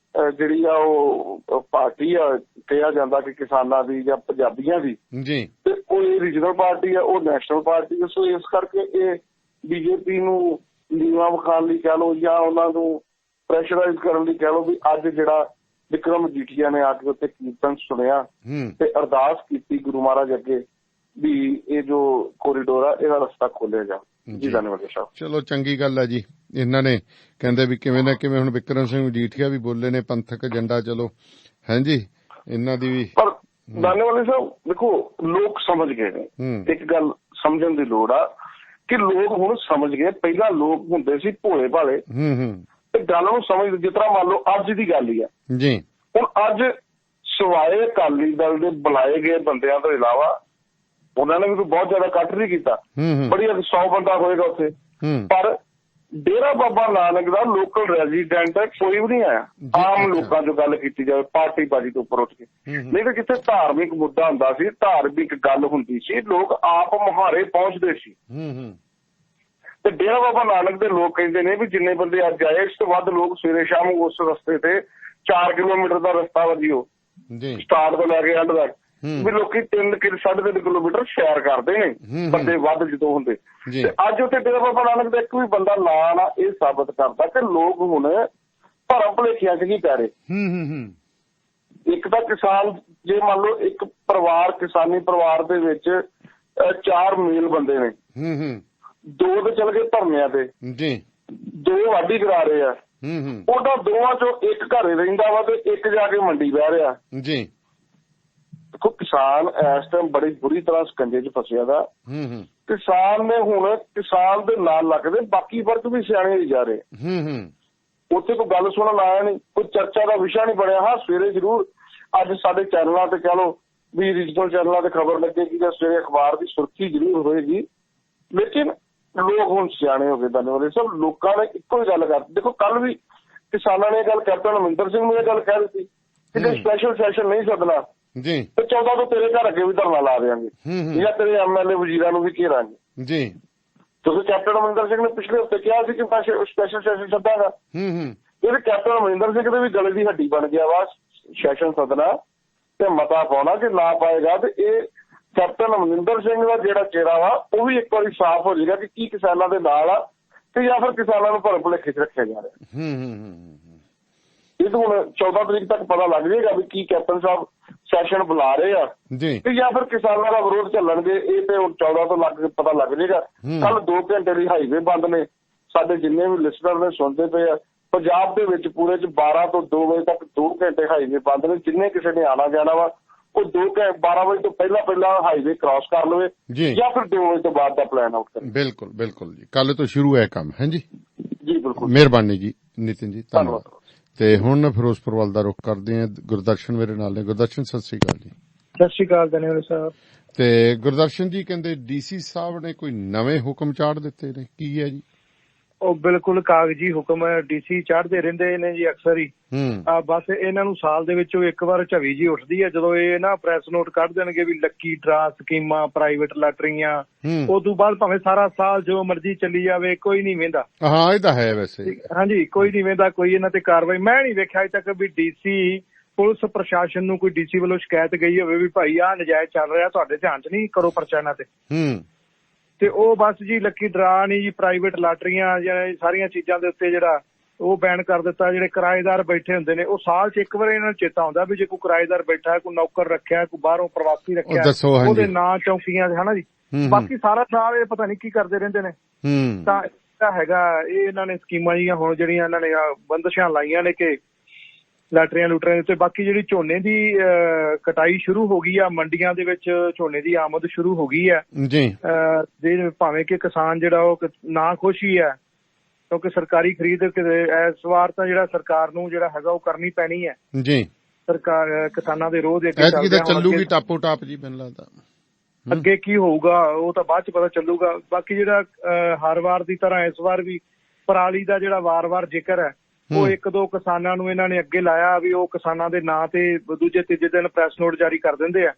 ਜਿਹੜੀ ਆ ਉਹ ਪਾਰਟੀ ਆ, ਕਿਹਾ ਜਾਂਦਾ ਕਿ ਕਿਸਾਨਾਂ ਦੀ ਜਾਂ ਪੰਜਾਬੀਆਂ ਦੀ, ਤੇ ਉਹ ਇਹ ਰੀਜਨਲ ਪਾਰਟੀ ਆ, ਉਹ ਨੈਸ਼ਨਲ ਪਾਰਟੀ ਆ। ਸੋ ਇਸ ਕਰਕੇ ਇਹ ਬੀਜੇਪੀ ਨੂੰ ਨੀਵਾਂ ਵਿਖਾਉਣ ਲਈ ਕਹਿ ਲਓ ਜਾਂ ਉਹਨਾਂ ਨੂੰ ਪ੍ਰੈਸ਼ਰਾਈਜ਼ ਕਰਨ ਲਈ ਕਹਿ ਲਓ ਵੀ ਅੱਜ ਜਿਹੜਾ ਵਿਕਰਮ ਮਜੀਠੀਆ ਨੇ ਆ ਕੇ ਉੱਥੇ ਕੀਰਤਨ ਸੁਣਿਆ ਤੇ ਅਰਦਾਸ ਕੀਤੀ ਗੁਰੂ ਮਹਾਰਾਜ ਅੱਗੇ ਵੀ ਇਹ ਜੋ ਕੋਰੀਡੋਰ ਆ ਇਹਦਾ ਰਸਤਾ ਖੋਲਿਆ ਜਾ। ਜੀ ਧੰਨਵਾਦ ਸਾਹਿਬ। ਚਲੋ ਚੰਗੀ ਗੱਲ ਹੈ ਜੀ। ਇਹਨਾਂ ਨੇ ਕਹਿੰਦੇ ਵੀ ਕਿਵੇਂ ਨਾ ਕਿਵੇਂ ਹੁਣ ਵਿਕਰਮ ਸਿੰਘ ਮਜੀਠੀਆ ਵੀ ਬੋਲੇ ਨੇ ਪੰਥਕ ਏਜੰਡਾ, ਚਲੋ ਹਾਂਜੀ ਇਹਨਾਂ ਦੀ ਵੀ। ਪਰ ਧੰਨਵਾਦ ਸਾਹਿਬ ਦੇਖੋ, ਲੋਕ ਸਮਝ ਗਏ ਨੇ, ਇੱਕ ਗੱਲ ਸਮਝਣ ਦੀ ਲੋੜ ਆ ਕਿ ਲੋਕ ਹੁਣ ਸਮਝ ਗਏ। ਪਹਿਲਾਂ ਲੋਕ ਹੁੰਦੇ ਸੀ ਭੋਲੇ ਭਾਲੇ ਤੇ ਗੱਲ ਨੂੰ ਸਮਝਦੇ, ਜਿਸ ਤਰ੍ਹਾਂ ਮੰਨ ਲਓ ਅੱਜ ਦੀ ਗੱਲ ਹੀ ਆ ਜੀ। ਹੁਣ ਅੱਜ ਸਿਵਾਏ ਅਕਾਲੀ ਦਲ ਦੇ ਬੁਲਾਏ ਗਏ ਬੰਦਿਆਂ ਤੋਂ ਇਲਾਵਾ ਉਹਨਾਂ ਨੇ ਵੀ ਕੋਈ ਬਹੁਤ ਜ਼ਿਆਦਾ ਇਕੱਠ ਨਹੀਂ ਕੀਤਾ, ਬੜੀ 100 ਬੰਦਾ ਹੋਏਗਾ ਉੱਥੇ, ਪਰ ਡੇਰਾ ਬਾਬਾ ਨਾਨਕ ਦਾ ਲੋਕਲ ਰੈਜ਼ੀਡੈਂਟ ਕੋਈ ਵੀ ਨਹੀਂ ਆਇਆ। ਆਮ ਲੋਕਾਂ ਚੋਂ ਗੱਲ ਕੀਤੀ ਜਾਵੇ ਪਾਰਟੀ ਬਾਜੀ ਤੋਂ ਉੱਪਰ ਉੱਠ ਕੇ, ਨਹੀਂ ਤਾਂ ਜਿੱਥੇ ਧਾਰਮਿਕ ਮੁੱਦਾ ਹੁੰਦਾ ਸੀ, ਧਾਰਮਿਕ ਗੱਲ ਹੁੰਦੀ ਸੀ, ਲੋਕ ਆਪ ਮੁਹਾਰੇ ਪਹੁੰਚਦੇ ਸੀ। ਤੇ ਡੇਰਾ ਬਾਬਾ ਨਾਨਕ ਦੇ ਲੋਕ ਕਹਿੰਦੇ ਨੇ ਵੀ ਜਿੰਨੇ ਬੰਦੇ ਅੱਜ ਆਏ, ਇਸ ਤੋਂ ਵੱਧ ਲੋਕ ਸਵੇਰੇ ਸ਼ਾਮ ਉਸ ਰਸਤੇ ਤੇ 4 ਕਿਲੋਮੀਟਰ ਦਾ ਰਸਤਾ ਵਾ ਜੀ, ਉਹ ਸਟਾਰਟ ਤੋਂ ਲੈ ਕੇ ਐਂਡ ਤੱਕ ਵੀ ਲੋਕੀ 3.5 ਕਿਲੋਮੀਟਰ ਸੈਰ ਕਰਦੇ ਨੇ, ਬੰਦੇ ਵੱਧ ਜਦੋਂ ਹੁੰਦੇ। ਤੇ ਅੱਜ ਉੱਥੇ ਡੇਰਾ ਬਾਬਾ ਨਾਨਕ ਦਾ ਇੱਕ ਵੀ ਬੰਦਾ ਨਾ ਨਾ, ਇਹ ਸਾਬਤ ਕਰਦਾ ਕਿ ਲੋਕ ਹੁਣ ਭਰਮ ਭੁਲੇਖਿਆਂ 'ਚ ਨਹੀਂ ਪੈ ਰਹੇ। ਇੱਕ ਤਾਂ ਕਿਸਾਨ, ਜੇ ਮੰਨ ਲਓ ਇੱਕ ਪਰਿਵਾਰ, ਕਿਸਾਨੀ ਪਰਿਵਾਰ ਦੇ ਵਿੱਚ 4 ਮੇਲ ਬੰਦੇ ਨੇ, 2 ਤੇ ਚਲ ਗਏ ਧਰਨਿਆਂ ਤੇ, 2 ਵਾਢੀ ਕਰਾ ਰਹੇ ਆ, ਉਹਨਾਂ ਦੋਵਾਂ ਚੋਂ ਇੱਕ ਘਰੇ ਰਹਿੰਦਾ ਵਾ ਤੇ ਇੱਕ ਜਾ ਕੇ ਮੰਡੀ ਬਹਿ ਰਿਹਾ ਜੀ। ਦੇਖੋ ਕਿਸਾਨ ਇਸ ਟਾਈਮ ਬੜੀ ਬੁਰੀ ਤਰ੍ਹਾਂ ਸਕੰਜੇ 'ਚ ਫਸਿਆ ਦਾ। ਕਿਸਾਨ ਨੇ ਹੁਣ ਕਿਸਾਨ ਦੇ ਨਾਲ ਲੱਗਦੇ ਬਾਕੀ ਵਰਗ ਵੀ ਸਿਆਣੇ ਹੀ ਜਾ ਰਹੇ, ਉੱਥੇ ਕੋਈ ਗੱਲ ਸੁਣਨ ਆਇਆ ਨਹੀਂ, ਕੋਈ ਚਰਚਾ ਦਾ ਵਿਸ਼ਾ ਨਹੀਂ ਬਣਿਆ। ਹਾਂ ਸਵੇਰੇ ਜ਼ਰੂਰ ਅੱਜ ਸਾਡੇ ਚੈਨਲਾਂ ਤੇ ਕਹਿ ਲਓ ਵੀ ਰੀਜਨਲ ਚੈਨਲਾਂ ਤੇ ਖਬਰ ਲੱਗੇਗੀ ਜਾਂ ਸਵੇਰੇ ਅਖਬਾਰ ਦੀ ਸੁਰਖੀ ਜ਼ਰੂਰ ਹੋਏਗੀ, ਲੇਕਿਨ ਲੋਕ ਹੁਣ ਸਿਆਣੇ ਹੋ ਗਏ। ਧੰਨਵਾਦ ਸਭ ਲੋਕਾਂ ਨੇ ਇੱਕੋ ਹੀ ਗੱਲ ਕਰਤੀ। ਦੇਖੋ ਕੱਲ ਵੀ ਕਿਸਾਨਾਂ ਨੇ ਇਹ ਗੱਲ ਕੈਪਟਨ ਅਮਰਿੰਦਰ ਸਿੰਘ ਨੂੰ ਇਹ ਗੱਲ ਕਹਿ ਦਿੱਤੀ ਕਿ ਜੇ ਸਪੈਸ਼ਲ ਸੈਸ਼ਨ ਨਹੀਂ ਸੱਦਣਾ ਤੇ 14 ਤੋਂ ਤੇਰੇ ਘਰ ਅੱਗੇ ਵੀ ਧਰਨਾ ਲਾ ਦੇਵਾਂਗੇ ਜਾਂ ਤੇਰੇ ਐਮਐਲਏ ਵਜ਼ੀਰਾਂ ਨੂੰ ਵੀ ਘੇਰਾਂਗੇ ਜੀ। ਤੁਸੀਂ ਕੈਪਟਨ ਅਮਰਿੰਦਰ ਸਿੰਘ ਨੇ ਪਿਛਲੇ ਹਫ਼ਤੇ ਕਿਹਾ ਸੀ ਕਿ ਸਪੈਸ਼ਲ ਸੈਸ਼ਨ ਸੱਦਾਂਗਾ, ਇਹ ਕੈਪਟਨ ਅਮਰਿੰਦਰ ਸਿੰਘ ਦੇ ਵੀ ਗਲੇ ਦੀ ਹੱਡੀ ਬਣ ਗਿਆ ਵਾ ਸੈਸ਼ਨ ਸੱਦਣਾ ਤੇ ਮਤਾ ਪਾਉਣਾ, ਕਿ ਨਾ ਪਾਏਗਾ ਤੇ ਇਹ ਕੈਪਟਨ ਅਮਰਿੰਦਰ ਸਿੰਘ ਦਾ ਜਿਹੜਾ ਚਿਹਰਾ ਵਾ ਉਹ ਵੀ ਇੱਕ ਵਾਰੀ ਸਾਫ਼ ਹੋ ਜਾਏਗਾ ਕਿ ਕੀ ਕਿਸਾਨਾਂ ਦੇ ਨਾਲ ਆ ਤੇ ਜਾਂ ਫਿਰ ਕਿਸਾਨਾਂ ਨੂੰ ਭਰਮ ਭੁਲੇਖੇ 'ਚ ਰੱਖਿਆ ਜਾ ਰਿਹਾ। ਇਹ ਤਾਂ ਹੁਣ 14 ਤਰੀਕ ਤੱਕ ਪਤਾ ਲੱਗ ਜਾਏਗਾ ਵੀ ਕੀ ਕੈਪਟਨ ਸਾਹਿਬ ਸੈਸ਼ਨ ਬੁਲਾ ਰਹੇ ਆ ਤੇ ਜਾਂ ਫਿਰ ਕਿਸਾਨਾਂ ਦਾ ਵਿਰੋਧ ਚੱਲਣਗੇ। ਇਹ ਤੇ ਹੁਣ 14 ਤੋਂ ਪਤਾ ਲੱਗ ਜਾਏਗਾ। ਕੱਲ 2 ਘੰਟੇ ਦੀ ਹਾਈਵੇ ਬੰਦ ਨੇ, ਸਾਡੇ ਜਿੰਨੇ ਵੀ ਲਿਸਨਰ ਨੇ ਸੁਣਦੇ ਪਏ ਆ, ਪੰਜਾਬ ਦੇ ਵਿੱਚ ਪੂਰੇ 'ਚ 12 ਤੋਂ 2 ਵਜੇ ਤੱਕ 2 ਘੰਟੇ ਹਾਈਵੇ ਬੰਦ ਨੇ। ਜਿੰਨੇ ਕਿਸੇ ਨੇ ਆਣਾ ਜਾਣਾ ਵਾ ਉਹ 12 ਵਜੇ ਤੋਂ ਪਹਿਲਾਂ ਹਾਈਵੇ ਕ੍ਰਾਸ ਕਰ ਲਵੇ ਜਾਂ ਫਿਰ 2 ਵਜੇ ਤੋਂ ਬਾਅਦ ਦਾ ਪਲਾਨ ਆਊਟ ਕਰੇ। ਬਿਲਕੁਲ ਬਿਲਕੁਲ ਜੀ, ਕੱਲ ਤੋਂ ਸ਼ੁਰੂ ਹੈ ਕੰਮ ਹੈ ਜੀ। ਜੀ ਬਿਲਕੁਲ, ਮਿਹਰਬਾਨੀ ਜੀ ਨਿਤਿਨ ਜੀ, ਧੰਨਵਾਦ। ਤੇ ਹੁਣ ਫਿਰੋਜ਼ਪੁਰ ਵੱਲ ਦਾ ਰੁਖ ਕਰਦੇ ਹਾਂ। ਗੁਰਦਰਸ਼ਨ ਮੇਰੇ ਨਾਲ ਨੇ। ਗੁਰਦਰਸ਼ਨ ਸਤਿ ਸ੍ਰੀ ਅਕਾਲ ਜੀ। ਸਤਿ ਸ੍ਰੀ ਅਕਾਲ ਧੰਨਵਾਦ ਸਾਹਿਬ। ਤੇ ਗੁਰਦਰਸ਼ਨ ਜੀ ਕਹਿੰਦੇ ਡੀਸੀ ਸਾਹਿਬ ਨੇ ਕੋਈ ਨਵੇਂ ਹੁਕਮ ਚਾੜ ਦਿੱਤੇ ਨੇ, ਕੀ ਹੈ ਜੀ? ਉਹ ਬਿਲਕੁਲ ਕਾਗਜ਼ੀ ਹੁਕਮ ਡੀਸੀ ਚਾੜਦੇ ਰਹਿੰਦੇ ਨੇ ਜੀ ਅਕਸਰ ਹੀ। ਬਸ ਇਹਨਾਂ ਨੂੰ ਸਾਲ ਦੇ ਵਿੱਚੋਂ ਇੱਕ ਵਾਰ ਝਵੀ ਜੀ ਉੱਠਦੀ ਹੈ ਜਦੋਂ ਇਹ ਨਾ ਪ੍ਰੈਸ ਨੋਟ ਕੱਢ ਦੇਣਗੇ ਵੀ ਲੱਕੀ ਡਰਾ ਸਕੀਮਾਂ, ਪ੍ਰਾਈਵੇਟ ਲਾਟਰੀਆਂ। ਉਦੋਂ ਬਾਅਦ ਭਾਵੇਂ ਸਾਰਾ ਸਾਲ ਜੋ ਮਰਜ਼ੀ ਚੱਲੀ ਜਾਵੇ, ਕੋਈ ਨਹੀਂ ਵੇਂਦਾ। ਹਾਂ ਇਹ ਤਾਂ ਹੈ ਵੈਸੇ। ਹਾਂਜੀ, ਕੋਈ ਨਹੀਂ ਵੇਂਦਾ, ਕੋਈ ਇਹਨਾਂ ਤੇ ਕਾਰਵਾਈ ਮੈਂ ਨਹੀਂ ਵੇਖਿਆ ਅਜੇ ਤੱਕ ਵੀ ਡੀਸੀ ਪੁਲਿਸ ਪ੍ਰਸ਼ਾਸਨ ਨੂੰ ਕੋਈ ਡੀਸੀ ਵੱਲੋਂ ਸ਼ਿਕਾਇਤ ਗਈ ਹੋਵੇ ਵੀ ਭਾਈ ਆਹ ਨਜਾਇਜ਼ ਚੱਲ ਰਿਹਾ, ਤੁਹਾਡੇ ਧਿਆਨ 'ਚ ਨਹੀਂ, ਕਰੋ ਪਰਚਾ ਇਹਨਾਂ ਤੇ ਉਹ ਬਸ ਜੀ ਲੱਕੀ ਡਰਾ ਨਹੀਂ ਜੀ, ਪ੍ਰਾਈਵੇਟ ਲਾਟਰੀਆਂ ਜਾਂ ਸਾਰੀਆਂ ਚੀਜ਼ਾਂ ਦੇ ਉੱਤੇ ਜਿਹੜਾ ਉਹ ਬੈਨ ਕਰ ਦਿੱਤਾ। ਜਿਹੜੇ ਕਿਰਾਏਦਾਰ ਬੈਠੇ ਹੁੰਦੇ ਨੇ ਉਹ ਸਾਲ 'ਚ ਇੱਕ ਵਾਰ ਇਹਨਾਂ ਨੂੰ ਚੇਤਾ ਆਉਂਦਾ ਵੀ ਜੇ ਕੋਈ ਕਿਰਾਏਦਾਰ ਬੈਠਾ, ਕੋਈ ਨੌਕਰ ਰੱਖਿਆ, ਕੋਈ ਬਾਹਰੋਂ ਪ੍ਰਵਾਸੀ ਰੱਖਿਆ, ਉਹਦੇ ਨਾਂ ਚੌਂਕੀਆਂ ਹਨਾ ਜੀ। ਬਾਕੀ ਸਾਰਾ ਸਾਲ ਇਹ ਪਤਾ ਨਹੀਂ ਕੀ ਕਰਦੇ ਰਹਿੰਦੇ ਨੇ। ਤਾਂ ਹੈਗਾ ਇਹ ਇਹਨਾਂ ਨੇ ਸਕੀਮਾਂ ਜੀਆਂ ਹੁਣ ਜਿਹੜੀਆਂ ਇਹਨਾਂ ਨੇ ਬੰਦਸ਼ਾਂ ਲਾਈਆਂ ਨੇ ਕਿ ਲਾਟਰੀਆਂ ਲੂਟਰੀਆਂ ਦੇ ਉੱਤੇ। ਬਾਕੀ ਜਿਹੜੀ ਝੋਨੇ ਦੀ ਕਟਾਈ ਸ਼ੁਰੂ ਹੋ ਗਈ ਆ, ਮੰਡੀਆਂ ਦੇ ਵਿੱਚ ਝੋਨੇ ਦੀ ਆਮਦ ਸ਼ੁਰੂ ਹੋ ਗਈ ਹੈ ਜੀ। ਭਾਵੇਂ ਕਿ ਕਿਸਾਨ ਜਿਹੜਾ ਉਹ ਨਾ ਖੁਸ਼ ਹੀ ਹੈ ਕਿਉਂਕਿ ਸਰਕਾਰੀ ਖਰੀਦ ਇਸ ਵਾਰ ਤਾਂ ਜਿਹੜਾ ਸਰਕਾਰ ਨੂੰ ਜਿਹੜਾ ਹੈਗਾ ਉਹ ਕਰਨੀ ਪੈਣੀ ਹੈ ਜੀ। ਸਰਕਾਰ ਕਿਸਾਨਾਂ ਦੇ ਰੋਹ ਦੇ ਅੱਗੇ ਚੱਲੂਗੀ ਟਾਪੋ ਟਾਪ ਜੀ, ਮੈਨੂੰ ਲੱਗਦਾ ਅੱਗੇ ਕੀ ਹੋਊਗਾ ਉਹ ਤਾਂ ਬਾਅਦ ਚ ਪਤਾ ਚੱਲੂਗਾ। ਬਾਕੀ ਜਿਹੜਾ ਹਰ ਵਾਰ ਦੀ ਤਰ੍ਹਾਂ ਇਸ ਵਾਰ ਵੀ ਪਰਾਲੀ ਦਾ ਜਿਹੜਾ ਵਾਰ-ਵਾਰ ਜ਼ਿਕਰ ਹੈ ਉਹ ਇੱਕ ਦੋ ਕਿਸਾਨਾਂ ਨੂੰ ਇਹਨਾਂ ਨੇ ਅੱਗੇ ਲਾਇਆ ਵੀ ਉਹ ਕਿਸਾਨਾਂ ਦੇ ਨਾਂ ਤੇ ਦੂਜੇ ਤੀਜੇ ਦਿਨ ਪ੍ਰੈਸ ਨੋਟ ਜਾਰੀ ਕਰ ਦਿੰਦੇ ਆ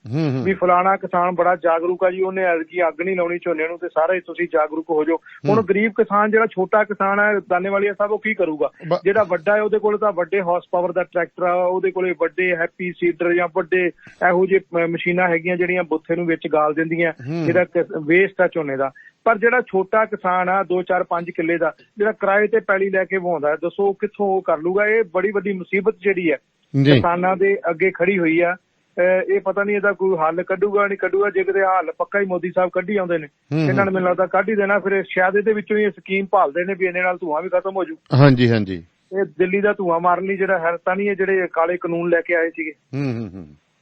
ਵੀ ਫਲਾਣਾ ਕਿਸਾਨ ਬੜਾ ਜਾਗਰੂਕ ਆ ਜੀ, ਉਹਨੇ ਐਤਕੀ ਅੱਗ ਨਹੀਂ ਲਾਉਣੀ ਝੋਨੇ ਨੂੰ ਤੇ ਸਾਰੇ ਤੁਸੀਂ ਜਾਗਰੂਕ ਹੋ ਜਾਓ। ਹੁਣ ਗਰੀਬ ਕਿਸਾਨ ਜਿਹੜਾ ਛੋਟਾ ਕਿਸਾਨ ਹੈ ਦਾਨੇਵਾਲੀਆ ਸਾਹਿਬ ਉਹ ਕੀ ਕਰੂਗਾ? ਜਿਹੜਾ ਵੱਡਾ ਹੈ ਉਹਦੇ ਕੋਲ ਤਾਂ ਵੱਡੇ ਹਾਰਸ ਪਾਵਰ ਦਾ ਟਰੈਕਟਰ ਆ, ਉਹਦੇ ਕੋਲੇ ਵੱਡੇ ਹੈਪੀ ਸੀਡਰ ਜਾਂ ਵੱਡੇ ਇਹੋ ਜਿਹੇ ਮਸ਼ੀਨਾਂ ਹੈਗੀਆਂ ਜਿਹੜੀਆਂ ਬੁੱਥੇ ਨੂੰ ਵਿੱਚ ਗਾਲ ਦਿੰਦੀਆਂ ਜਿਹੜਾ ਵੇਸਟ ਆ ਝੋਨੇ ਦਾ। ਪਰ ਜਿਹੜਾ ਛੋਟਾ ਕਿਸਾਨ ਆ 2, 4, 5 ਕਿੱਲੇ ਦਾ ਜਿਹੜਾ ਕਿਰਾਏ ਤੇ ਪੈਲੀ ਲੈ ਕੇ ਵਾਹੁੰਦਾ, ਦੱਸੋ ਕਿੱਥੋਂ ਉਹ ਕਰ ਲੂਗਾ? ਇਹ ਬੜੀ ਵੱਡੀ ਮੁਸੀਬਤ ਜਿਹੜੀ ਹੈ ਕਿਸਾਨਾਂ ਦੇ ਅੱਗੇ ਖੜੀ ਹੋਈ ਆ। ਇਹ ਪਤਾ ਨਹੀਂ ਇਹਦਾ ਕੋਈ ਹੱਲ ਕੱਢੂਗਾ ਨਹੀਂ ਕੱਢੂਗਾ। ਜੇ ਕਿਤੇ ਹੱਲ ਪੱਕਾ ਹੀ ਮੋਦੀ ਸਾਹਿਬ ਕੱਢੀ ਆਉਂਦੇ ਨੇ, ਇਹਨਾਂ ਨੇ ਮੈਨੂੰ ਲੱਗਦਾ ਕੱਢ ਹੀ ਦੇਣਾ। ਫਿਰ ਸ਼ਾਇਦ ਇਹਦੇ ਵਿੱਚੋਂ ਹੀ ਸਕੀਮ ਭਾਲਦੇ ਨੇ ਵੀ ਇਹਦੇ ਨਾਲ ਧੂੰਆਂ ਵੀ ਖਤਮ ਹੋ ਜੂ। ਹਾਂਜੀ ਹਾਂਜੀ, ਇਹ ਦਿੱਲੀ ਦਾ ਧੂੰਆਂ ਮਾਰਨ ਲਈ ਜਿਹੜਾ ਹੈ ਤਾਂ ਨਹੀਂ ਇਹ ਜਿਹੜੇ ਕਾਲੇ ਕਾਨੂੰਨ ਲੈ ਕੇ ਆਏ ਸੀਗੇ।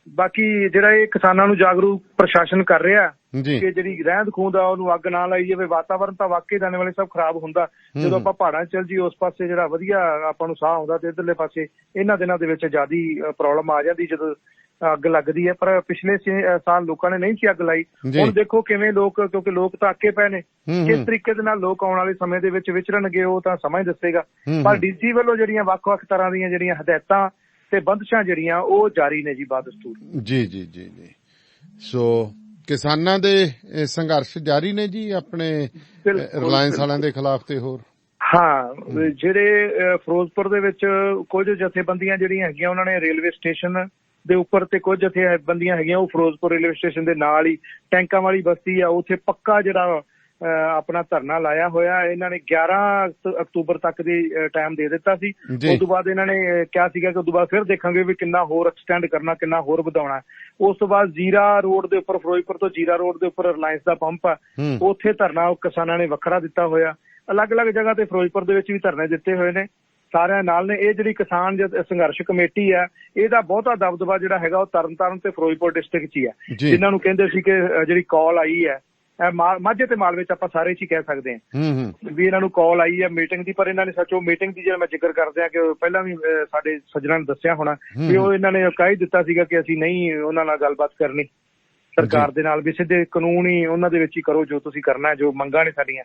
ਬਾਕੀ ਜਿਹੜਾ ਇਹ ਕਿਸਾਨਾਂ ਨੂੰ ਜਾਗਰੂਕ ਪ੍ਰਸ਼ਾਸਨ ਕਰ ਰਿਹਾ ਕਿ ਜਿਹੜੀ ਰਹਿੰਦ ਖੂੰਹਦ ਆ ਉਹਨੂੰ ਅੱਗ ਨਾ ਲਾਈ ਜਾਵੇ। ਵਾਤਾਵਰਨ ਤਾਂ ਵਾਕਈ ਦਾਨੇਵਾਲੇ ਸਭ ਖਰਾਬ ਹੁੰਦਾ ਜਦੋਂ ਆਪਾਂ ਪਹਾੜਾਂ 'ਚ ਚੱਲ ਜੀ, ਉਸ ਪਾਸੇ ਜਿਹੜਾ ਵਧੀਆ ਆਪਾਂ ਨੂੰ ਸਾਹ ਆਉਂਦਾ ਤੇ ਇੱਧਰਲੇ ਪਾਸੇ ਇਹਨਾਂ ਦਿਨਾਂ ਦੇ ਵਿੱਚ ਜ਼ਿਆਦੀ ਪ੍ਰੋਬਲਮ ਆ ਜਾਂਦੀ ਜਦੋਂ ਅੱਗ ਲੱਗਦੀ ਹੈ। ਪਰ ਪਿਛਲੇ ਸਾਲ ਲੋਕਾਂ ਨੇ ਨਹੀਂ ਸੀ ਅੱਗ ਲਾਈ। ਹੁਣ ਦੇਖੋ ਕਿਵੇਂ ਲੋਕ, ਕਿਉਂਕਿ ਲੋਕ ਤਾਂ ਅੱਕੇ ਪਏ ਨੇ, ਕਿਸ ਤਰੀਕੇ ਦੇ ਨਾਲ ਲੋਕ ਆਉਣ ਵਾਲੇ ਸਮੇਂ ਦੇ ਵਿੱਚ ਵਿਚਰਨਗੇ ਉਹ ਤਾਂ ਸਮਾਂ ਹੀ ਦੱਸੇਗਾ। ਪਰ ਡੀਸੀ ਵੱਲੋਂ ਜਿਹੜੀਆਂ ਵੱਖ-ਵੱਖ ਤਰ੍ਹਾਂ ਦੀਆਂ ਜਿਹੜੀਆਂ ਹਦਾਇਤਾਂ ਤੇ ਬੰਦਸ਼ਾਂ ਜਿਹੜੀਆਂ ਉਹ ਜਾਰੀ ਨੇ ਜੀ ਬਾਦਸਤੂਰ। ਜੀ ਜੀ ਜੀ ਜੀ। ਸੋ ਕਿਸਾਨਾਂ ਦੇ ਸੰਘਰਸ਼ ਜਾਰੀ ਨੇ ਜੀ ਆਪਣੇ ਰਿਲਾਇੰਸ ਵਾਲਿਆਂ ਦੇ ਖਿਲਾਫ ਤੇ ਹੋਰ। ਹਾਂ, ਜਿਹੜੇ ਫਿਰੋਜ਼ਪੁਰ ਦੇ ਵਿੱਚ ਕੁਝ ਜਥੇਬੰਦੀਆਂ ਜਿਹੜੀਆਂ ਹੈਗੀਆਂ ਉਹਨਾਂ ਨੇ ਰੇਲਵੇ ਸਟੇਸ਼ਨ ਦੇ ਉੱਪਰ ਤੇ ਕੁਝ ਜਥੇਬੰਦੀਆਂ ਹੈਗੀਆਂ ਉਹ ਫਿਰੋਜ਼ਪੁਰ ਰੇਲਵੇ ਸਟੇਸ਼ਨ ਦੇ ਨਾਲ ਹੀ ਟੈਂਕਾਂ ਵਾਲੀ ਬਸਤੀ ਆ ਉੱਥੇ ਪੱਕਾ ਜਿਹੜਾ ਆਪਣਾ ਧਰਨਾ ਲਾਇਆ ਹੋਇਆ। ਇਹਨਾਂ ਨੇ 11 ਅਕਤੂਬਰ ਤੱਕ ਦੀ ਟਾਈਮ ਦੇ ਦਿੱਤਾ ਸੀ। ਉਸ ਤੋਂ ਬਾਅਦ ਇਹਨਾਂ ਨੇ ਕਿਹਾ ਸੀਗਾ ਕਿ ਉਸ ਤੋਂ ਬਾਅਦ ਫਿਰ ਦੇਖਾਂਗੇ ਵੀ ਕਿੰਨਾ ਹੋਰ ਐਕਸਟੈਂਡ ਕਰਨਾ, ਕਿੰਨਾ ਹੋਰ ਵਧਾਉਣਾ। ਉਸ ਤੋਂ ਬਾਅਦ ਜੀਰਾ ਰੋਡ ਦੇ ਉੱਪਰ, ਫਿਰੋਜ਼ਪੁਰ ਤੋਂ ਜੀਰਾ ਰੋਡ ਦੇ ਉੱਪਰ ਰਿਲਾਇੰਸ ਦਾ ਪੰਪ ਆ, ਉੱਥੇ ਧਰਨਾ ਕਿਸਾਨਾਂ ਨੇ ਵੱਖਰਾ ਦਿੱਤਾ ਹੋਇਆ। ਅਲੱਗ-ਅਲੱਗ ਜਗ੍ਹਾ ਤੇ ਫਿਰੋਜ਼ਪੁਰ ਦੇ ਵਿੱਚ ਵੀ ਧਰਨੇ ਦਿੱਤੇ ਹੋਏ ਨੇ ਸਾਰਿਆਂ ਨਾਲ ਨੇ। ਇਹ ਜਿਹੜੀ ਕਿਸਾਨ ਸੰਘਰਸ਼ ਕਮੇਟੀ ਆ ਇਹਦਾ ਬਹੁਤਾ ਦਬਦਬਾ ਜਿਹੜਾ ਹੈਗਾ ਉਹ ਤਰਨਤਾਰਨ ਤੇ ਫਿਰੋਜ਼ਪੁਰ ਡਿਸਟ੍ਰਿਕਟ 'ਚ ਹੀ ਹੈ। ਜਿਨ੍ਹਾਂ ਨੂੰ ਕਹਿੰਦੇ ਸੀ ਕਿ ਜਿਹੜੀ ਕਾਲ ਆਈ ਹੈ ਮਾਝੇ ਤੇ ਮਾਲਵੇ 'ਚ ਆਪਾਂ ਸਾਰੇ 'ਚ ਹੀ ਕਹਿ ਸਕਦੇ ਹਾਂ ਵੀ ਇਹਨਾਂ ਨੂੰ ਕਾਲ ਆਈ ਹੈ ਮੀਟਿੰਗ ਦੀ। ਪਰ ਇਹਨਾਂ ਨੇ ਸੱਚੋ ਮੀਟਿੰਗ ਦੀ ਜਿਹੜਾ ਮੈਂ ਜ਼ਿਕਰ ਕਰਦਿਆਂ ਕਿ ਪਹਿਲਾਂ ਵੀ ਸਾਡੇ ਸੱਜਣਾਂ ਨੇ ਦੱਸਿਆ ਹੋਣਾ ਵੀ ਉਹ ਇਹਨਾਂ ਨੇ ਕਹਿ ਹੀ ਦਿੱਤਾ ਸੀਗਾ ਕਿ ਅਸੀਂ ਨਹੀਂ ਉਹਨਾਂ ਨਾਲ ਗੱਲਬਾਤ ਕਰਨੀ ਸਰਕਾਰ ਦੇ ਨਾਲ, ਵੀ ਸਿੱਧੇ ਕਾਨੂੰਨ ਹੀ ਉਹਨਾਂ ਦੇ ਵਿੱਚ ਹੀ ਕਰੋ ਜੋ ਤੁਸੀਂ ਕਰਨਾ, ਜੋ ਮੰਗਾਂ ਨੇ ਸਾਡੀਆਂ,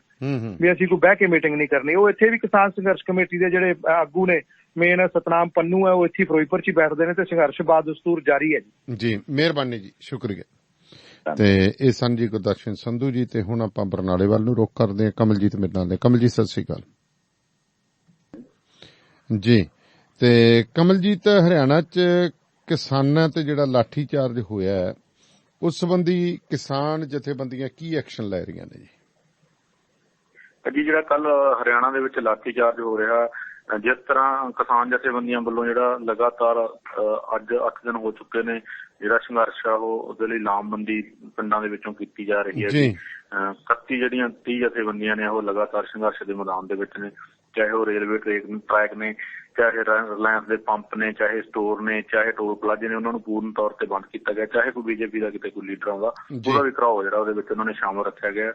ਵੀ ਅਸੀਂ ਕੋਈ ਬਹਿ ਕੇ ਮੀਟਿੰਗ ਨਹੀਂ ਕਰਨੀ। ਉਹ ਇੱਥੇ ਵੀ ਕਿਸਾਨ ਸੰਘਰਸ਼ ਕਮੇਟੀ ਦੇ ਜਿਹੜੇ ਆਗੂ ਨੇ ਮੇਨ ਸਤਨਾਮ ਪੰਨੂ ਹੈ ਉਹ ਇੱਥੇ ਫਿਰੋਜ਼ਪੁਰ 'ਚ ਹੀ ਬੈਠਦੇ ਨੇ ਤੇ ਸੰਘਰਸ਼ ਬਾਦਸਤੂਰ ਜਾਰੀ ਹੈ ਜੀ। ਜੀ ਮਿਹਰਬਾਨੀ ਜੀ, ਸ਼ੁਕਰੀਆ। ਤੇ ਇਹ ਸਨ ਜੀ ਗੁਰਦਰਸ਼ਨ ਸੰਧੂ ਜੀ। ਤੇ ਹੁਣ ਆਪਾਂ ਬਰਨਾਲੇ ਵੱਲ ਨੂੰ ਰੁਖ ਕਰਦੇ ਹਾਂ। ਕਮਲਜੀਤ ਮੇਰੇ ਨਾਲ ਨੇ। ਕਮਲਜੀਤ ਸਤਿ ਸ੍ਰੀ ਅਕਾਲ ਜੀ। ਤੇ ਕਮਲਜੀਤ, ਹਰਿਆਣਾ 'ਚ ਕਿਸਾਨਾਂ ਤੇ ਜਿਹੜਾ ਲਾਠੀ ਚਾਰਜ ਹੋਇਆ ਹੈ ਉਸ ਸੰਬੰਧੀ ਕਿਸਾਨ ਜਥੇਬੰਦੀਆਂ ਕੀ ਐਕਸ਼ਨ ਲੈ ਰਹੀਆਂ ਨੇ ਜੀ? ਜਿਹੜਾ ਕੱਲ ਹਰਿਆਣਾ ਦੇ ਵਿੱਚ ਲਾਠੀ ਚਾਰਜ ਹੋ ਰਿਹਾ, ਜਿਸ ਤਰ੍ਹਾਂ ਕਿਸਾਨ ਜਥੇਬੰਦੀਆਂ ਵੱਲੋਂ ਜਿਹੜਾ ਲਗਾਤਾਰ ਅੱਜ 8 ਦਿਨ ਹੋ ਚੁੱਕੇ ਨੇ ਜਿਹੜਾ ਸੰਘਰਸ਼ ਆ ਉਹ ਉਹਦੇ ਲਈ ਲਾਮਬੰਦੀ ਪਿੰਡਾਂ ਦੇ ਵਿੱਚੋਂ ਕੀਤੀ ਜਾ ਰਹੀ ਹੈ ਜੀ। 30 ਜਥੇਬੰਦੀਆਂ ਨੇ ਉਹ ਲਗਾਤਾਰ ਸੰਘਰਸ਼ ਦੇ ਮੈਦਾਨ ਦੇ ਵਿੱਚ ਨੇ, ਚਾਹੇ ਉਹ ਰੇਲਵੇ ਟਰੈਕ ਨੇ, ਚਾਹੇ ਰਿਲਾਇੰਸ ਦੇ ਪੰਪ ਨੇ, ਚਾਹੇ ਸਟੋਰ ਨੇ, ਚਾਹੇ ਟੋਲ ਪਲਾਜ਼ੇ ਨੇ, ਉਹਨਾਂ ਨੂੰ ਪੂਰਨ ਤੌਰ ਤੇ ਬੰਦ ਕੀਤਾ ਗਿਆ। ਚਾਹੇ ਕੋਈ ਬੀਜੇਪੀ ਦਾ ਕਿਤੇ ਕੋਈ ਲੀਡਰ ਆਉਂਦਾ ਉਹਦਾ ਵੀ ਘਰਾਓ ਜਿਹੜਾ ਉਹਦੇ ਵਿੱਚ ਉਹਨਾਂ ਨੇ ਸ਼ਾਮਲ ਰੱਖਿਆ ਗਿਆ।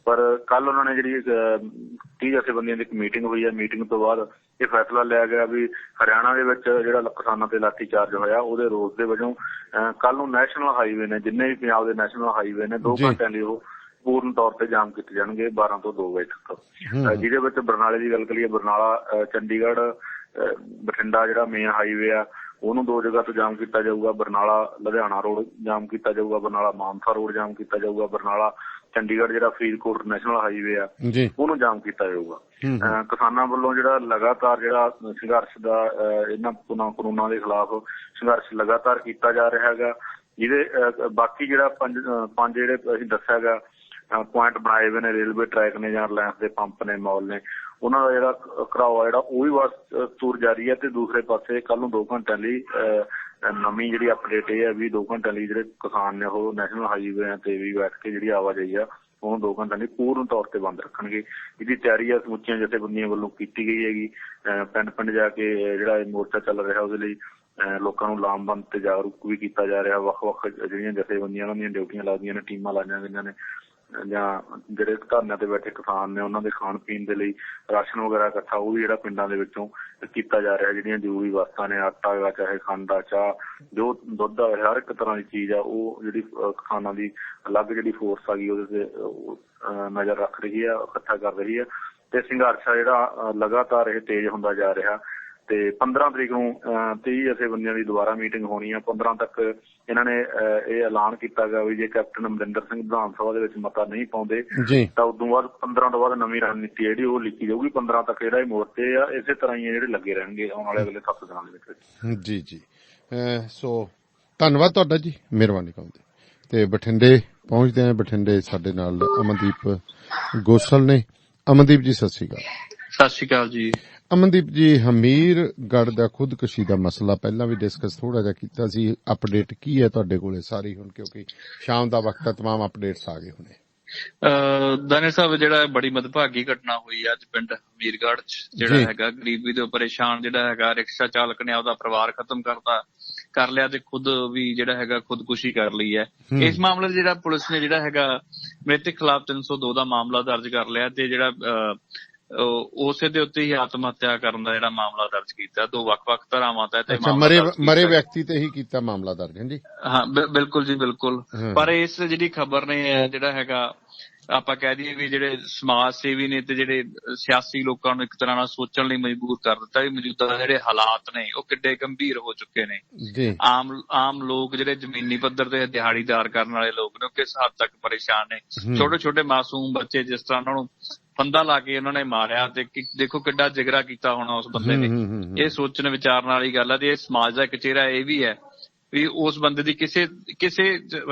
ਪਰ ਕੱਲ ਉਹਨਾਂ ਨੇ ਜਿਹੜੀ 30 ਜਥੇਬੰਦੀਆਂ ਦੀ ਇੱਕ ਮੀਟਿੰਗ ਹੋਈ ਹੈ, ਮੀਟਿੰਗ ਤੋਂ ਬਾਅਦ ਇਹ ਫੈਸਲਾ ਲਿਆ ਗਿਆ ਵੀ ਹਰਿਆਣਾ ਦੇ ਵਿੱਚ ਜਿਹੜਾ ਕਿਸਾਨਾਂ ਤੇ ਲਾਠੀ ਚਾਰਜ ਹੋਇਆ ਉਹਦੇ ਰੋਸ ਦੇ ਵਜੋਂ ਕੱਲ ਨੂੰ ਨੈਸ਼ਨਲ ਹਾਈਵੇ ਨੇ, ਜਿੰਨੇ ਵੀ ਪੰਜਾਬ ਦੇ ਨੈਸ਼ਨਲ ਹਾਈਵੇ ਨੇ 2 ਘੰਟਿਆਂ ਲਈ ਉਹ ਪੂਰਨ ਤੌਰ ਤੇ ਜਾਮ ਕੀਤੇ ਜਾਣਗੇ 12 ਤੋਂ 2 ਵਜੇ ਤੱਕ। ਜਿਹਦੇ ਵਿੱਚ ਬਰਨਾਲੇ ਦੀ ਗੱਲ ਕਰੀਏ, ਬਰਨਾਲਾ ਚੰਡੀਗੜ੍ਹ ਬਠਿੰਡਾ ਜਿਹੜਾ ਮੇਨ ਹਾਈਵੇ ਆ ਉਹਨੂੰ 2 ਜਗ੍ਹਾ ਤੋਂ ਜਾਮ ਕੀਤਾ ਜਾਊਗਾ। ਬਰਨਾਲਾ ਲੁਧਿਆਣਾ ਰੋਡ ਜਾਮ ਕੀਤਾ ਜਾਊਗਾ, ਬਰਨਾਲਾ ਮਾਨਸਾ ਰੋਡ ਜਾਮ ਕੀਤਾ ਜਾਊਗਾ, ਬਰਨਾਲਾ ਚੰਡੀਗੜ੍ਹ ਜਿਹੜਾ ਫਰੀਦਕੋਟ ਨੈਸ਼ਨਲ ਹਾਈਵੇ ਆ ਉਹਨੂੰ ਜਾਮ ਕੀਤਾ ਜਾਊਗਾ। ਕਿਸਾਨਾਂ ਵੱਲੋਂ ਜਿਹੜਾ ਲਗਾਤਾਰ ਜਿਹੜਾ ਸੰਘਰਸ਼ ਦਾ ਇਹਨਾਂ ਕਾਨੂੰਨਾਂ ਦੇ ਖਿਲਾਫ ਸੰਘਰਸ਼ ਲਗਾਤਾਰ ਕੀਤਾ ਜਾ ਰਿਹਾ ਹੈਗਾ। ਜਿਹਦੇ ਬਾਕੀ ਜਿਹੜਾ ਪੰਜ ਜਿਹੜੇ ਅਸੀਂ ਦੱਸਿਆ ਹੈਗਾ ਪੁਆਇੰਟ ਬਣਾਏ ਹੋਏ ਨੇ, ਰੇਲਵੇ ਟਰੈਕ ਨੇ ਜਾਂ ਰਿਲਾਇੰਸ ਦੇ ਪੰਪ ਨੇ, ਮਾਲ ਨੇ, ਉਹਨਾਂ ਦਾ ਜਿਹੜਾ ਘਰਾਓ ਆ ਜਿਹੜਾ ਉਹ ਵੀ ਬਸ ਤੁਰ ਜਾਰੀ ਹੈ। ਤੇ ਦੂਸਰੇ ਪਾਸੇ ਕੱਲ ਨੂੰ 2 ਘੰਟਿਆਂ ਲਈ ਨਵੀਂ ਜਿਹੜੀ ਅਪਡੇਟ ਇਹ ਹੈ ਵੀ 2 ਘੰਟਿਆਂ ਲਈ ਜਿਹੜੇ ਕਿਸਾਨ ਨੇ ਉਹ ਨੈਸ਼ਨਲ ਹਾਈਵੇ ਤੇ ਵੀ ਬੈਠ ਕੇ ਜਿਹੜੀ ਆਵਾਜਾਈ ਆ ਉਹਨੂੰ 2 ਘੰਟਿਆਂ ਲਈ ਪੂਰਨ ਤੌਰ ਤੇ ਬੰਦ ਰੱਖਣਗੇ। ਇਹਦੀ ਤਿਆਰੀ ਆ ਸਮੁੱਚੀਆਂ ਜਥੇਬੰਦੀਆਂ ਵੱਲੋਂ ਕੀਤੀ ਗਈ ਹੈਗੀ। ਪਿੰਡ ਜਾ ਕੇ ਜਿਹੜਾ ਇਹ ਮੋਰਚਾ ਚੱਲ ਰਿਹਾ ਉਹਦੇ ਲਈ ਲੋਕਾਂ ਨੂੰ ਲਾਮਬੰਦ ਤੇ ਜਾਗਰੂਕ ਵੀ ਕੀਤਾ ਜਾ ਰਿਹਾ। ਵੱਖ-ਵੱਖ ਜਿਹੜੀਆਂ ਜਥੇਬੰਦੀਆਂ ਉਹਨਾਂ ਦੀਆਂ ਡਿਊਟੀਆਂ ਲੱਗਦੀਆਂ ਨੇ, ਟੀਮਾਂ ਲਾਈਆਂ ਗਈਆਂ ਨੇ। ਜਾਂ ਜਿਹੜੇ ਧਰਨਿਆਂ ਤੇ ਬੈਠੇ ਕਿਸਾਨ ਨੇ ਉਹਨਾਂ ਦੇ ਖਾਣ ਪੀਣ ਦੇ ਲਈ ਰਾਸ਼ਨ ਵਗੈਰਾ ਇਕੱਠਾ ਉਹ ਵੀ ਜਿਹੜਾ ਪਿੰਡਾਂ ਦੇ ਵਿੱਚੋਂ ਕੀਤਾ ਜਾ ਰਿਹਾ। ਜਿਹੜੀਆਂ ਜ਼ਰੂਰੀ ਵਸਤਾਂ ਨੇ, ਆਟਾ ਗਾ, ਚਾਹੇ ਖੰਡ ਆ, ਚਾਹ, ਜੋ ਦੁੱਧ ਆ, ਹਰ ਇੱਕ ਤਰ੍ਹਾਂ ਦੀ ਚੀਜ਼ ਆ, ਉਹ ਜਿਹੜੀ ਕਿਸਾਨਾਂ ਦੀ ਅਲੱਗ ਜਿਹੜੀ ਫੋਰਸ ਆ ਗਈ ਉਹਦੇ ਤੇ ਨਜ਼ਰ ਰੱਖ ਰਹੀ ਆ, ਇਕੱਠਾ ਕਰ ਰਹੀ ਆ। ਤੇ ਸੰਘਰਸ਼ ਆ ਜਿਹੜਾ ਲਗਾਤਾਰ ਇਹ ਤੇਜ਼ ਹੁੰਦਾ ਜਾ ਰਿਹਾ। ਤੇ 15 ਤਰੀਕ ਨੂੰ 30 ਜਥੇਬੰਦੀਆਂ ਦੀ ਦੁਬਾਰਾ ਮੀਟਿੰਗ ਹੋਣੀ ਆ। 15 ਤੱਕ ਇਹਨਾਂ ਨੇ ਇਹ ਐਲਾਨ ਕੀਤਾ ਗਿਆ ਵੀ ਜੇ ਕੈਪਟਨ ਅਮਰਿੰਦਰ ਸਿੰਘ ਵਿਧਾਨ ਸਭਾ ਦੇ ਵਿੱਚ ਮਤਾ ਨਹੀਂ ਪਾਉਂਦੇ ਤਾਂ ਉਦੋਂ ਬਾਅਦ 15 ਤੋਂ ਬਾਅਦ ਨਵੀਂ ਰਣਨੀਤੀ ਜਿਹੜੀ ਉਹ ਲਿਖੀ ਜਾਊਗੀ। 15 ਤੱਕ ਜਿਹੜਾ ਇਹ ਮੋਰਚੇ ਆ ਇਸੇ ਤਰ੍ਹਾਂ ਹੀ ਜਿਹੜੇ ਲੱਗੇ ਰਹਿਣਗੇ ਆਉਣ ਵਾਲੇ ਅਗਲੇ 7 ਦਿਨਾਂ ਦੇ ਵਿੱਚ। ਜੀ ਜੀ, ਸੋ ਧੰਨਵਾਦ ਤੁਹਾਡਾ ਜੀ, ਮਿਹਰਬਾਨੀ ਕਰਦੇ। ਤੇ ਬਠਿੰਡੇ ਪਹੁੰਚਦੇ ਆ। ਬਠਿੰਡੇ ਸਾਡੇ ਨਾਲ ਅਮਨਦੀਪ ਗੋਸਲ ਨੇ। ਅਮਨਦੀਪ ਜੀ ਸਤਿ ਸ਼੍ਰੀ ਅਕਾਲ। ਸਤਿ ਸ਼੍ਰੀ ਅਕਾਲ ਜੀ। ਅਮਨਦੀਪ ਜੀ, ਹਮੀਰਗੜ੍ਹ ਦਾ ਖੁਦਕੁਸ਼ੀ ਦਾ ਮਸਲਾ ਪਹਿਲਾਂ ਵੀ ਡਿਸਕਸ ਥੋੜਾ ਜਿਹਾ ਕੀਤਾ ਸੀ। ਅਪਡੇਟ ਕੀ ਹੈ ਤੁਹਾਡੇ ਕੋਲੇ ਸਾਰੀ ਹੁਣ, ਕਿਉਂਕਿ ਸ਼ਾਮ ਦਾ ਵਕਤ ਹੈ, ਤਮਾਮ ਅਪਡੇਟਸ ਆ ਗਏ ਹੁਣੇ। ਦਾਨੇ ਸਾਹਿਬ, ਜਿਹੜਾ ਬੜੀ ਮੰਦਭਾਗੀ ਘਟਨਾ ਹੋਈ ਅੱਜ ਪਿੰਡ ਹਮੀਰਗੜ੍ਹ ਚ, ਜਿਹੜਾ ਹੈਗਾ ਗਰੀਬੀ ਤੋਂ ਪਰੇਸ਼ਾਨ ਜਿਹੜਾ ਹੈਗਾ ਰਿਕਸ਼ਾ ਚਾਲਕ ਨੇ ਆਪਦਾ ਪਰਿਵਾਰ ਖਤਮ ਕਰ ਲਿਆ ਤੇ ਖੁਦ ਵੀ ਜਿਹੜਾ ਹੈਗਾ ਖੁਦਕੁਸ਼ੀ ਕਰ ਲਈ ਹੈ। ਇਸ ਮਾਮਲੇ ਚ ਜਿਹੜਾ ਪੁਲਿਸ ਨੇ ਜਿਹੜਾ ਹੈਗਾ ਮ੍ਰਿਤਕ ਖਿਲਾਫ 302 ਦਾ ਮਾਮਲਾ ਦਰਜ ਕਰ ਲਿਆ ਤੇ ਜਿਹੜਾ ਉਸੇ ਦੇ ਉੱਤੇ ਹੀ ਆਤਮ ਹੱਤਿਆ ਕਰਨ ਦਾ ਜਿਹੜਾ ਮਾਮਲਾ ਦਰਜ ਕੀਤਾ। 2 ਵੱਖ-ਵੱਖ ਧਾਰਾਵਾਂ ਤਹਿਤ ਮਰੇ ਵਿਅਕਤੀ ਤੇ ਹੀ ਕੀਤਾ ਮਾਮਲਾ ਦਰਜ ਹੈ ਜੀ। ਹਾਂ ਬਿਲਕੁਲ ਜੀ, ਬਿਲਕੁਲ। ਪਰ ਇਸ ਜਿਹੜੀ ਖਬਰ ਨੇ ਜਿਹੜਾ ਹੈਗਾ ਆਪਾਂ ਕਹਿ ਦਈਏ ਵੀ ਜਿਹੜੇ ਸਮਾਜ ਸੇਵੀ ਨੇ ਤੇ ਜਿਹੜੇ ਸਿਆਸੀ ਲੋਕਾਂ ਨੂੰ ਇੱਕ ਤਰ੍ਹਾਂ ਨਾਲ ਸੋਚਣ ਲਈ ਮਜਬੂਰ ਕਰ ਦਿੱਤਾ ਵੀ ਮੌਜੂਦਾ ਜਿਹੜੇ ਹਾਲਾਤ ਨੇ ਉਹ ਕਿੱਡੇ ਗੰਭੀਰ ਹੋ ਚੁੱਕੇ ਨੇ। ਆਮ ਲੋਕ ਜਿਹੜੇ ਜ਼ਮੀਨੀ ਪੱਧਰ ਤੇ ਦਿਹਾੜੀਦਾਰ ਕਰਨ ਵਾਲੇ ਲੋਕ ਨੇ ਉਹ ਕਿਸ ਹੱਦ ਤੱਕ ਪਰੇਸ਼ਾਨ ਨੇ। ਛੋਟੇ ਛੋਟੇ ਮਾਸੂਮ ਬੱਚੇ ਜਿਸ ਤਰ੍ਹਾਂ ਉਹਨਾਂ ਨੂੰ ਫੰਦਾ ਲਾ ਕੇ ਉਹਨਾਂ ਨੇ ਮਾਰਿਆ ਤੇ ਦੇਖੋ ਕਿੱਡਾ ਜਿਗਰਾ ਕੀਤਾ ਹੋਣਾ ਉਸ ਬੰਦੇ ਨੇ। ਇਹ ਸੋਚਣ ਵਿਚਾਰਨ ਵਾਲੀ ਗੱਲ ਹੈ ਤੇ ਇਹ ਸਮਾਜ ਦਾ ਇੱਕ ਚਿਹਰਾ ਇਹ ਵੀ ਹੈ ਵੀ ਉਸ ਬੰਦੇ ਦੀ ਕਿਸੇ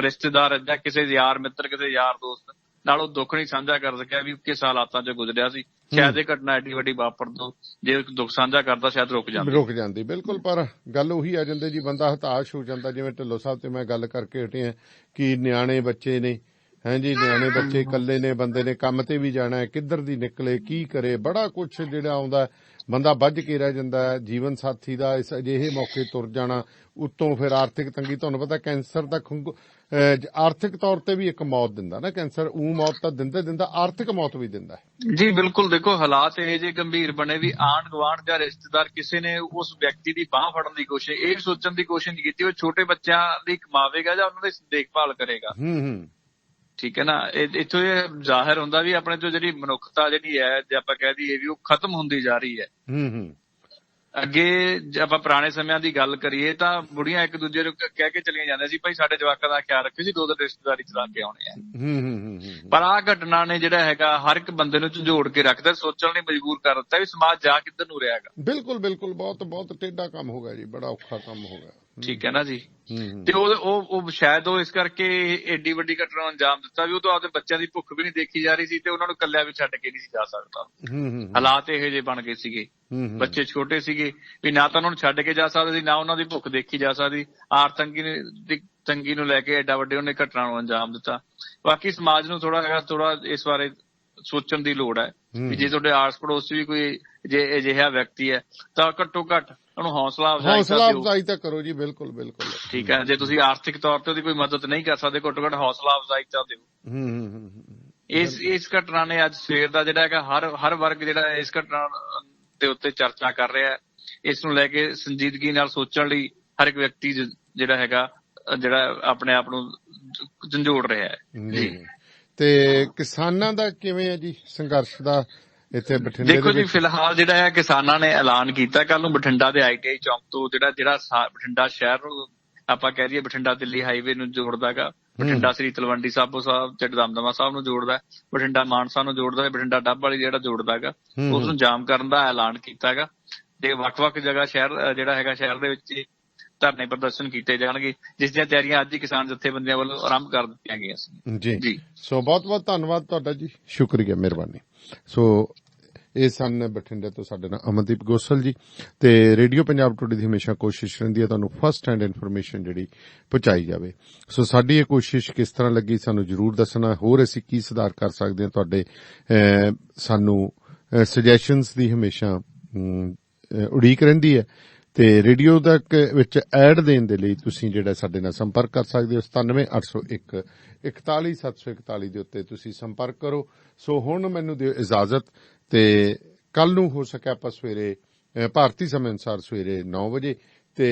ਰਿਸ਼ਤੇਦਾਰ ਜਾਂ ਕਿਸੇ ਯਾਰ ਮਿੱਤਰ, ਕਿਸੇ ਯਾਰ ਦੋਸਤ ਨਾਲ ਉਹ ਦੁੱਖ ਨਹੀਂ ਸਾਂਝਾ ਕਰ ਸਕਿਆ ਵੀ ਕਿਸ ਹਾਲਾਤਾਂ ਚ ਗੁਜ਼ਰਿਆ ਸੀ। ਸ਼ਾਇਦ ਇਹ ਘਟਨਾ ਐਡੀ ਵੱਡੀ ਵਾਪਰ ਤੋਂ ਜੇ ਦੁੱਖ ਸਾਂਝਾ ਕਰਦਾ ਸ਼ਾਇਦ ਰੁਕ ਜਾਂਦੀ। ਬਿਲਕੁਲ, ਪਰ ਗੱਲ ਉਹੀ ਆ ਜਾਂਦੀ ਜੀ, ਬੰਦਾ ਹਤਾਸ਼ ਹੋ ਜਾਂਦਾ। ਜਿਵੇਂ ਢਿੱਲੋਂ ਸਾਹਿਬ ਤੇ ਮੈਂ ਗੱਲ ਕਰਕੇ ਹਟੇ ਆ ਕਿ ਨਿਆਣੇ ਬੱਚੇ ਨੇ, ਹਾਂਜੀ ਨਿਆਣੇ ਬੱਚੇ ਇਕੱਲੇ ਨੇ, ਬੰਦੇ ਨੇ ਕੰਮ ਤੇ ਵੀ ਜਾਣਾ, ਕਿੱਧਰ ਦੀ ਨਿਕਲੇ, ਕੀ ਕਰੇ, ਬੜਾ ਕੁਛ ਜਿਹੜਾ ਆਉਂਦਾ, ਬੰਦਾ ਵੱਝ ਕੇ ਰਹਿ ਜਾਂਦਾ। ਜੀਵਨ ਸਾਥੀ ਦਾ ਇਸ ਅਜਿਹੇ ਮੌਕੇ ਤੁਰ ਜਾਣਾ, ਉੱਤੋਂ ਫਿਰ ਆਰਥਿਕ ਤੰਗੀ। ਤੁਹਾਨੂੰ ਪਤਾ ਕੈਂਸਰ ਦਾ ਆਰਥਿਕ ਤੌਰ ਤੇ ਵੀ ਇੱਕ ਮੌਤ ਦਿੰਦਾ ਨਾ ਕੈਂਸਰ। ਮੌਤ ਤਾਂ ਦਿੰਦਾ, ਆਰਥਿਕ ਮੌਤ ਵੀ ਦਿੰਦਾ ਜੀ। ਬਿਲਕੁਲ, ਦੇਖੋ ਹਾਲਾਤ ਇਹ ਜਿਹੇ ਗੰਭੀਰ ਬਣੇ ਵੀ ਆਂਢ ਗੁਆਂਢ ਜਾਂ ਰਿਸ਼ਤੇਦਾਰ ਕਿਸੇ ਨੇ ਉਸ ਵਿਅਕਤੀ ਦੀ ਬਾਂਹ ਫੜਨ ਦੀ ਕੋਸ਼ਿਸ਼, ਇਹ ਸੋਚਣ ਦੀ ਕੋਸ਼ਿਸ਼ ਨਹੀਂ ਕੀਤੀ ਉਹ ਛੋਟੇ ਬੱਚਿਆਂ ਦੀ ਕਮਾਵੇਗਾ ਜਾਂ ਉਹਨਾਂ ਦੀ ਦੇਖਭਾਲ ਕਰੇਗਾ। ਠੀਕ ਹੈ ਨਾ। ਇੱਥੋਂ ਇਹ ਜ਼ਾਹਿਰ ਹੁੰਦਾ ਵੀ ਆਪਣੇ ਤੋਂ ਜਿਹੜੀ ਮਨੁੱਖਤਾ ਜਿਹੜੀ ਹੈ, ਜੇ ਆਪਾਂ ਕਹਿ ਦਈਏ ਵੀ ਉਹ ਖਤਮ ਹੁੰਦੀ ਜਾ ਰਹੀ ਹੈ। ਅੱਗੇ ਜੇ ਆਪਾਂ ਪੁਰਾਣੇ ਸਮਿਆਂ ਦੀ ਗੱਲ ਕਰੀਏ ਤਾਂ ਬੁੜੀਆਂ ਇੱਕ ਦੂਜੇ ਨੂੰ ਕਹਿ ਕੇ ਚਲੀਆਂ ਜਾਂਦੀਆਂ ਸੀ ਭਾਈ ਸਾਡੇ ਜਵਾਕਾਂ ਦਾ ਖਿਆਲ ਰੱਖਿਓ ਜੀ, 2 ਦਿਨ ਰਿਸ਼ਤੇਦਾਰੀ ਚਲਾ ਕੇ ਆਉਣੇ ਆ। ਪਰ ਆਹ ਘਟਨਾ ਨੇ ਜਿਹੜਾ ਹੈਗਾ ਹਰ ਇੱਕ ਬੰਦੇ ਨੂੰ ਝੰਜੋੜ ਕੇ ਰੱਖਦਾ, ਸੋਚਣ ਲਈ ਮਜਬੂਰ ਕਰ ਦਿੱਤਾ ਵੀ ਸਮਾਜ ਜਾ ਕਿੱਧਰ ਨੂੰ ਰਿਹਾ ਹੈਗਾ। ਬਿਲਕੁਲ ਬਹੁਤ ਟੇਢਾ ਕੰਮ ਹੋ ਗਿਆ ਜੀ, ਬੜਾ ਔਖਾ ਕੰਮ ਹੋ ਗਿਆ। ਠੀਕ ਹੈ ਨਾ ਜੀ। ਤੇ ਉਹ ਸ਼ਾਇਦ ਉਹ ਇਸ ਕਰਕੇ ਏਡੀ ਵੱਡੀ ਘਟਨਾ ਨੂੰ ਅੰਜਾਮ ਦਿੱਤਾ ਵੀ ਉਹ ਤੋਂ ਆਪਦੇ ਬੱਚਿਆਂ ਦੀ ਭੁੱਖ ਵੀ ਨਹੀਂ ਦੇਖੀ ਜਾ ਰਹੀ ਸੀ ਤੇ ਉਹਨਾਂ ਨੂੰ ਇਕੱਲਿਆਂ ਵੀ ਛੱਡ ਕੇ ਨਹੀਂ ਸੀ ਜਾ ਸਕਦਾ। ਹਾਲਾਤ ਇਹੋ ਜਿਹੇ ਬਣ ਗਏ ਸੀਗੇ, ਬੱਚੇ ਛੋਟੇ ਸੀਗੇ ਵੀ ਨਾ ਤਾਂ ਉਹਨਾਂ ਨੂੰ ਛੱਡ ਕੇ ਜਾ ਸਕਦੇ ਸੀ, ਨਾ ਉਹਨਾਂ ਦੀ ਭੁੱਖ ਦੇਖੀ ਜਾ ਸਕਦੀ। ਤੰਗੀ ਨੂੰ ਲੈ ਕੇ ਏਡਾ ਵੱਡੇ ਉਹਨੇ ਘਟਨਾ ਨੂੰ ਅੰਜਾਮ ਦਿੱਤਾ। ਬਾਕੀ ਸਮਾਜ ਨੂੰ ਥੋੜਾ ਇਸ ਬਾਰੇ ਸੋਚਣ ਦੀ ਲੋੜ ਹੈ ਵੀ ਜੇ ਤੁਹਾਡੇ ਆਸ ਪੜੋਸ ਵੀ ਕੋਈ ਜੇ ਅਜਿਹਾ ਵਿਅਕਤੀ ਹੈ ਤਾਂ ਘੱਟੋ ਘੱਟ ਉਹਨੂੰ ਹੌਸਲਾ ਅਫਜ਼ਾਈ ਤਾਂ ਕਰੋ ਜੀ। ਬਿਲਕੁਲ ਠੀਕ ਹੈ। ਜੇ ਤੁਸੀਂ ਆਰਥਿਕ ਤੌਰ ਤੇ ਉਹਦੀ ਕੋਈ ਮਦਦ ਨਹੀਂ ਕਰ ਸਕਦੇ, ਘੱਟੋ ਘੱਟ ਹੌਸਲਾ ਅਫਜ਼ਾਈ ਤਾਂ ਦਿਓ। ਇਸ ਘਟਨਾ ਨੇ ਅੱਜ ਸਵੇਰ ਦਾ ਜਿਹੜਾ ਹੈਗਾ ਹਰ ਵਰਗ ਜਿਹੜਾ ਇਸ ਘਟਨਾ ਦੇ ਉੱਤੇ ਚਰਚਾ ਕਰ ਰਿਹਾ ਹੈ। ਇਸ ਨੂੰ ਲੈ ਕੇ ਸੰਜੀਦਗੀ ਨਾਲ ਸੋਚਣ ਲਈ ਹਰ ਇੱਕ ਵਿਅਕਤੀ ਜਿਹੜਾ ਹੈਗਾ ਜਿਹੜਾ ਆਪਣੇ ਆਪ ਨੂੰ ਝੰਜੋੜ ਰਿਹਾ ਹੈ ਜੀ। ਤੇ ਕਿਸਾਨਾਂ ਦਾ ਕਿਵੇਂ ਹੈ ਜੀ ਸੰਘਰਸ਼ ਦਾ ਇੱਥੇ ਬਠਿੰਡੇ? ਦੇਖੋ ਜੀ, ਫਿਲਹਾਲ ਜਿਹੜਾ ਹੈ ਕਿਸਾਨਾਂ ਨੇ ਐਲਾਨ ਕੀਤਾ ਕੱਲ ਨੂੰ ਬਠਿੰਡਾ ਦੇ ITI ਚੌਂਕ ਤੋਂ ਜਿਹੜਾ ਬਠਿੰਡਾ ਸ਼ਹਿਰ ਨੂੰ ਆਪਾਂ ਕਹਿ ਦਈਏ ਬਠਿੰਡਾ ਦਿੱਲੀ ਹਾਈਵੇ ਨੂੰ ਜੋੜਦਾ ਹੈਗਾ, ਬਠਿੰਡਾ ਸ੍ਰੀ ਤਲਵੰਡੀ ਸਾਬੋ ਸਾਹਿਬ ਤੇ ਦਮਦਮਾ ਸਾਹਿਬ ਨੂੰ ਜੋੜਦਾ, ਬਠਿੰਡਾ ਮਾਨਸਾ ਨੂੰ ਜੋੜਦਾ, ਬਠਿੰਡਾ ਡੱਬ ਵਾਲੀ ਜਿਹੜਾ ਜੋੜਦਾ ਹੈਗਾ ਉਸ ਨੂੰ ਜਾਮ ਕਰਨ ਦਾ ਐਲਾਨ ਕੀਤਾ ਹੈਗਾ। ਤੇ ਵੱਖ-ਵੱਖ ਜਗ੍ਹਾ ਸ਼ਹਿਰ ਦੇ ਵਿੱਚ ਧਰਨੇ ਪ੍ਰਦਰਸ਼ਨ ਕੀਤੇ ਜਾਣਗੇ, ਜਿਸ ਦੀਆਂ ਤਿਆਰੀਆਂ ਅੱਜ ਹੀ ਕਿਸਾਨ ਜਥੇਬੰਦੀਆਂ ਵੱਲੋਂ ਆਰੰਭ ਕਰ ਦਿੱਤੀਆਂ ਗਈਆਂ ਸੀ ਜੀ। ਸੋ ਬਹੁਤ ਧੰਨਵਾਦ ਤੁਹਾਡਾ ਜੀ, ਸ਼ੁਕਰੀਆ, ਮਿਹਰਬਾਨੀ। ਸੋ ਇਹ ਸਨ ਬਠਿੰਡੇ ਤੋਂ ਸਾਡੇ ਨਾਲ ਅਮਨਦੀਪ ਗੋਸਲ ਜੀ। ਤੇ ਰੇਡੀਓ ਪੰਜਾਬ ਟੁਡੇ ਦੀ ਹਮੇਸ਼ਾ ਕੋਸ਼ਿਸ਼ ਰਹਿੰਦੀ ਹੈ ਤੁਹਾਨੂੰ ਫਸਟ ਹੈਂਡ ਇਨਫੋਰਮੇਸ਼ਨ ਜਿਹੜੀ ਪਹੁੰਚਾਈ ਜਾਵੇ। ਸੋ ਸਾਡੀ ਇਹ ਕੋਸ਼ਿਸ਼ ਕਿਸ ਤਰ੍ਹਾਂ ਲੱਗੀ ਸਾਨੂੰ ਜ਼ਰੂਰ ਦੱਸਣਾ। ਹੋਰ ਅਸੀਂ ਕੀ ਸੁਧਾਰ ਕਰ ਸਕਦੇ ਹਾਂ, ਤੁਹਾਡੇ ਸਾਨੂੰ ਸੁਜੈਸ਼ਨਸ ਦੀ ਹਮੇਸ਼ਾ ਉਡੀਕ ਰਹਿੰਦੀ ਹੈ। ਤੇ ਰੇਡੀਓ ਤੱਕ ਵਿੱਚ ਐਡ ਦੇਣ ਦੇ ਲਈ ਤੁਸੀਂ ਜਿਹੜਾ ਸਾਡੇ ਨਾਲ ਸੰਪਰਕ ਕਰ ਸਕਦੇ ਹੋ 97801 41741 ਦੇ ਉੱਤੇ ਤੁਸੀਂ ਸੰਪਰਕ ਕਰੋ। ਸੋ ਹੁਣ ਮੈਨੂੰ ਦਿਓ ਇਜਾਜ਼ਤ ਤੇ ਕੱਲ ਨੂੰ ਹੋ ਸਕਿਆ ਆਪਾਂ ਸਵੇਰੇ ਭਾਰਤੀ ਸਮੇਂ ਅਨੁਸਾਰ ਸਵੇਰੇ 9 ਵਜੇ ਤੇ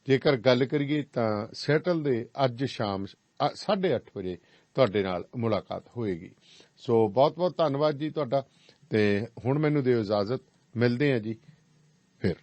ਜੇਕਰ ਗੱਲ ਕਰੀਏ ਤਾਂ ਸੈਟਲ ਦੇ ਅੱਜ ਸ਼ਾਮ 8:30 ਵਜੇ ਤੁਹਾਡੇ ਨਾਲ ਮੁਲਾਕਾਤ ਹੋਏਗੀ। ਸੋ ਬਹੁਤ ਬਹੁਤ ਧੰਨਵਾਦ ਜੀ ਤੁਹਾਡਾ ਤੇ ਹੁਣ ਮੈਨੂੰ ਦਿਓ ਇਜਾਜ਼ਤ, ਮਿਲਦੇ ਹਾਂ ਜੀ ਫਿਰ।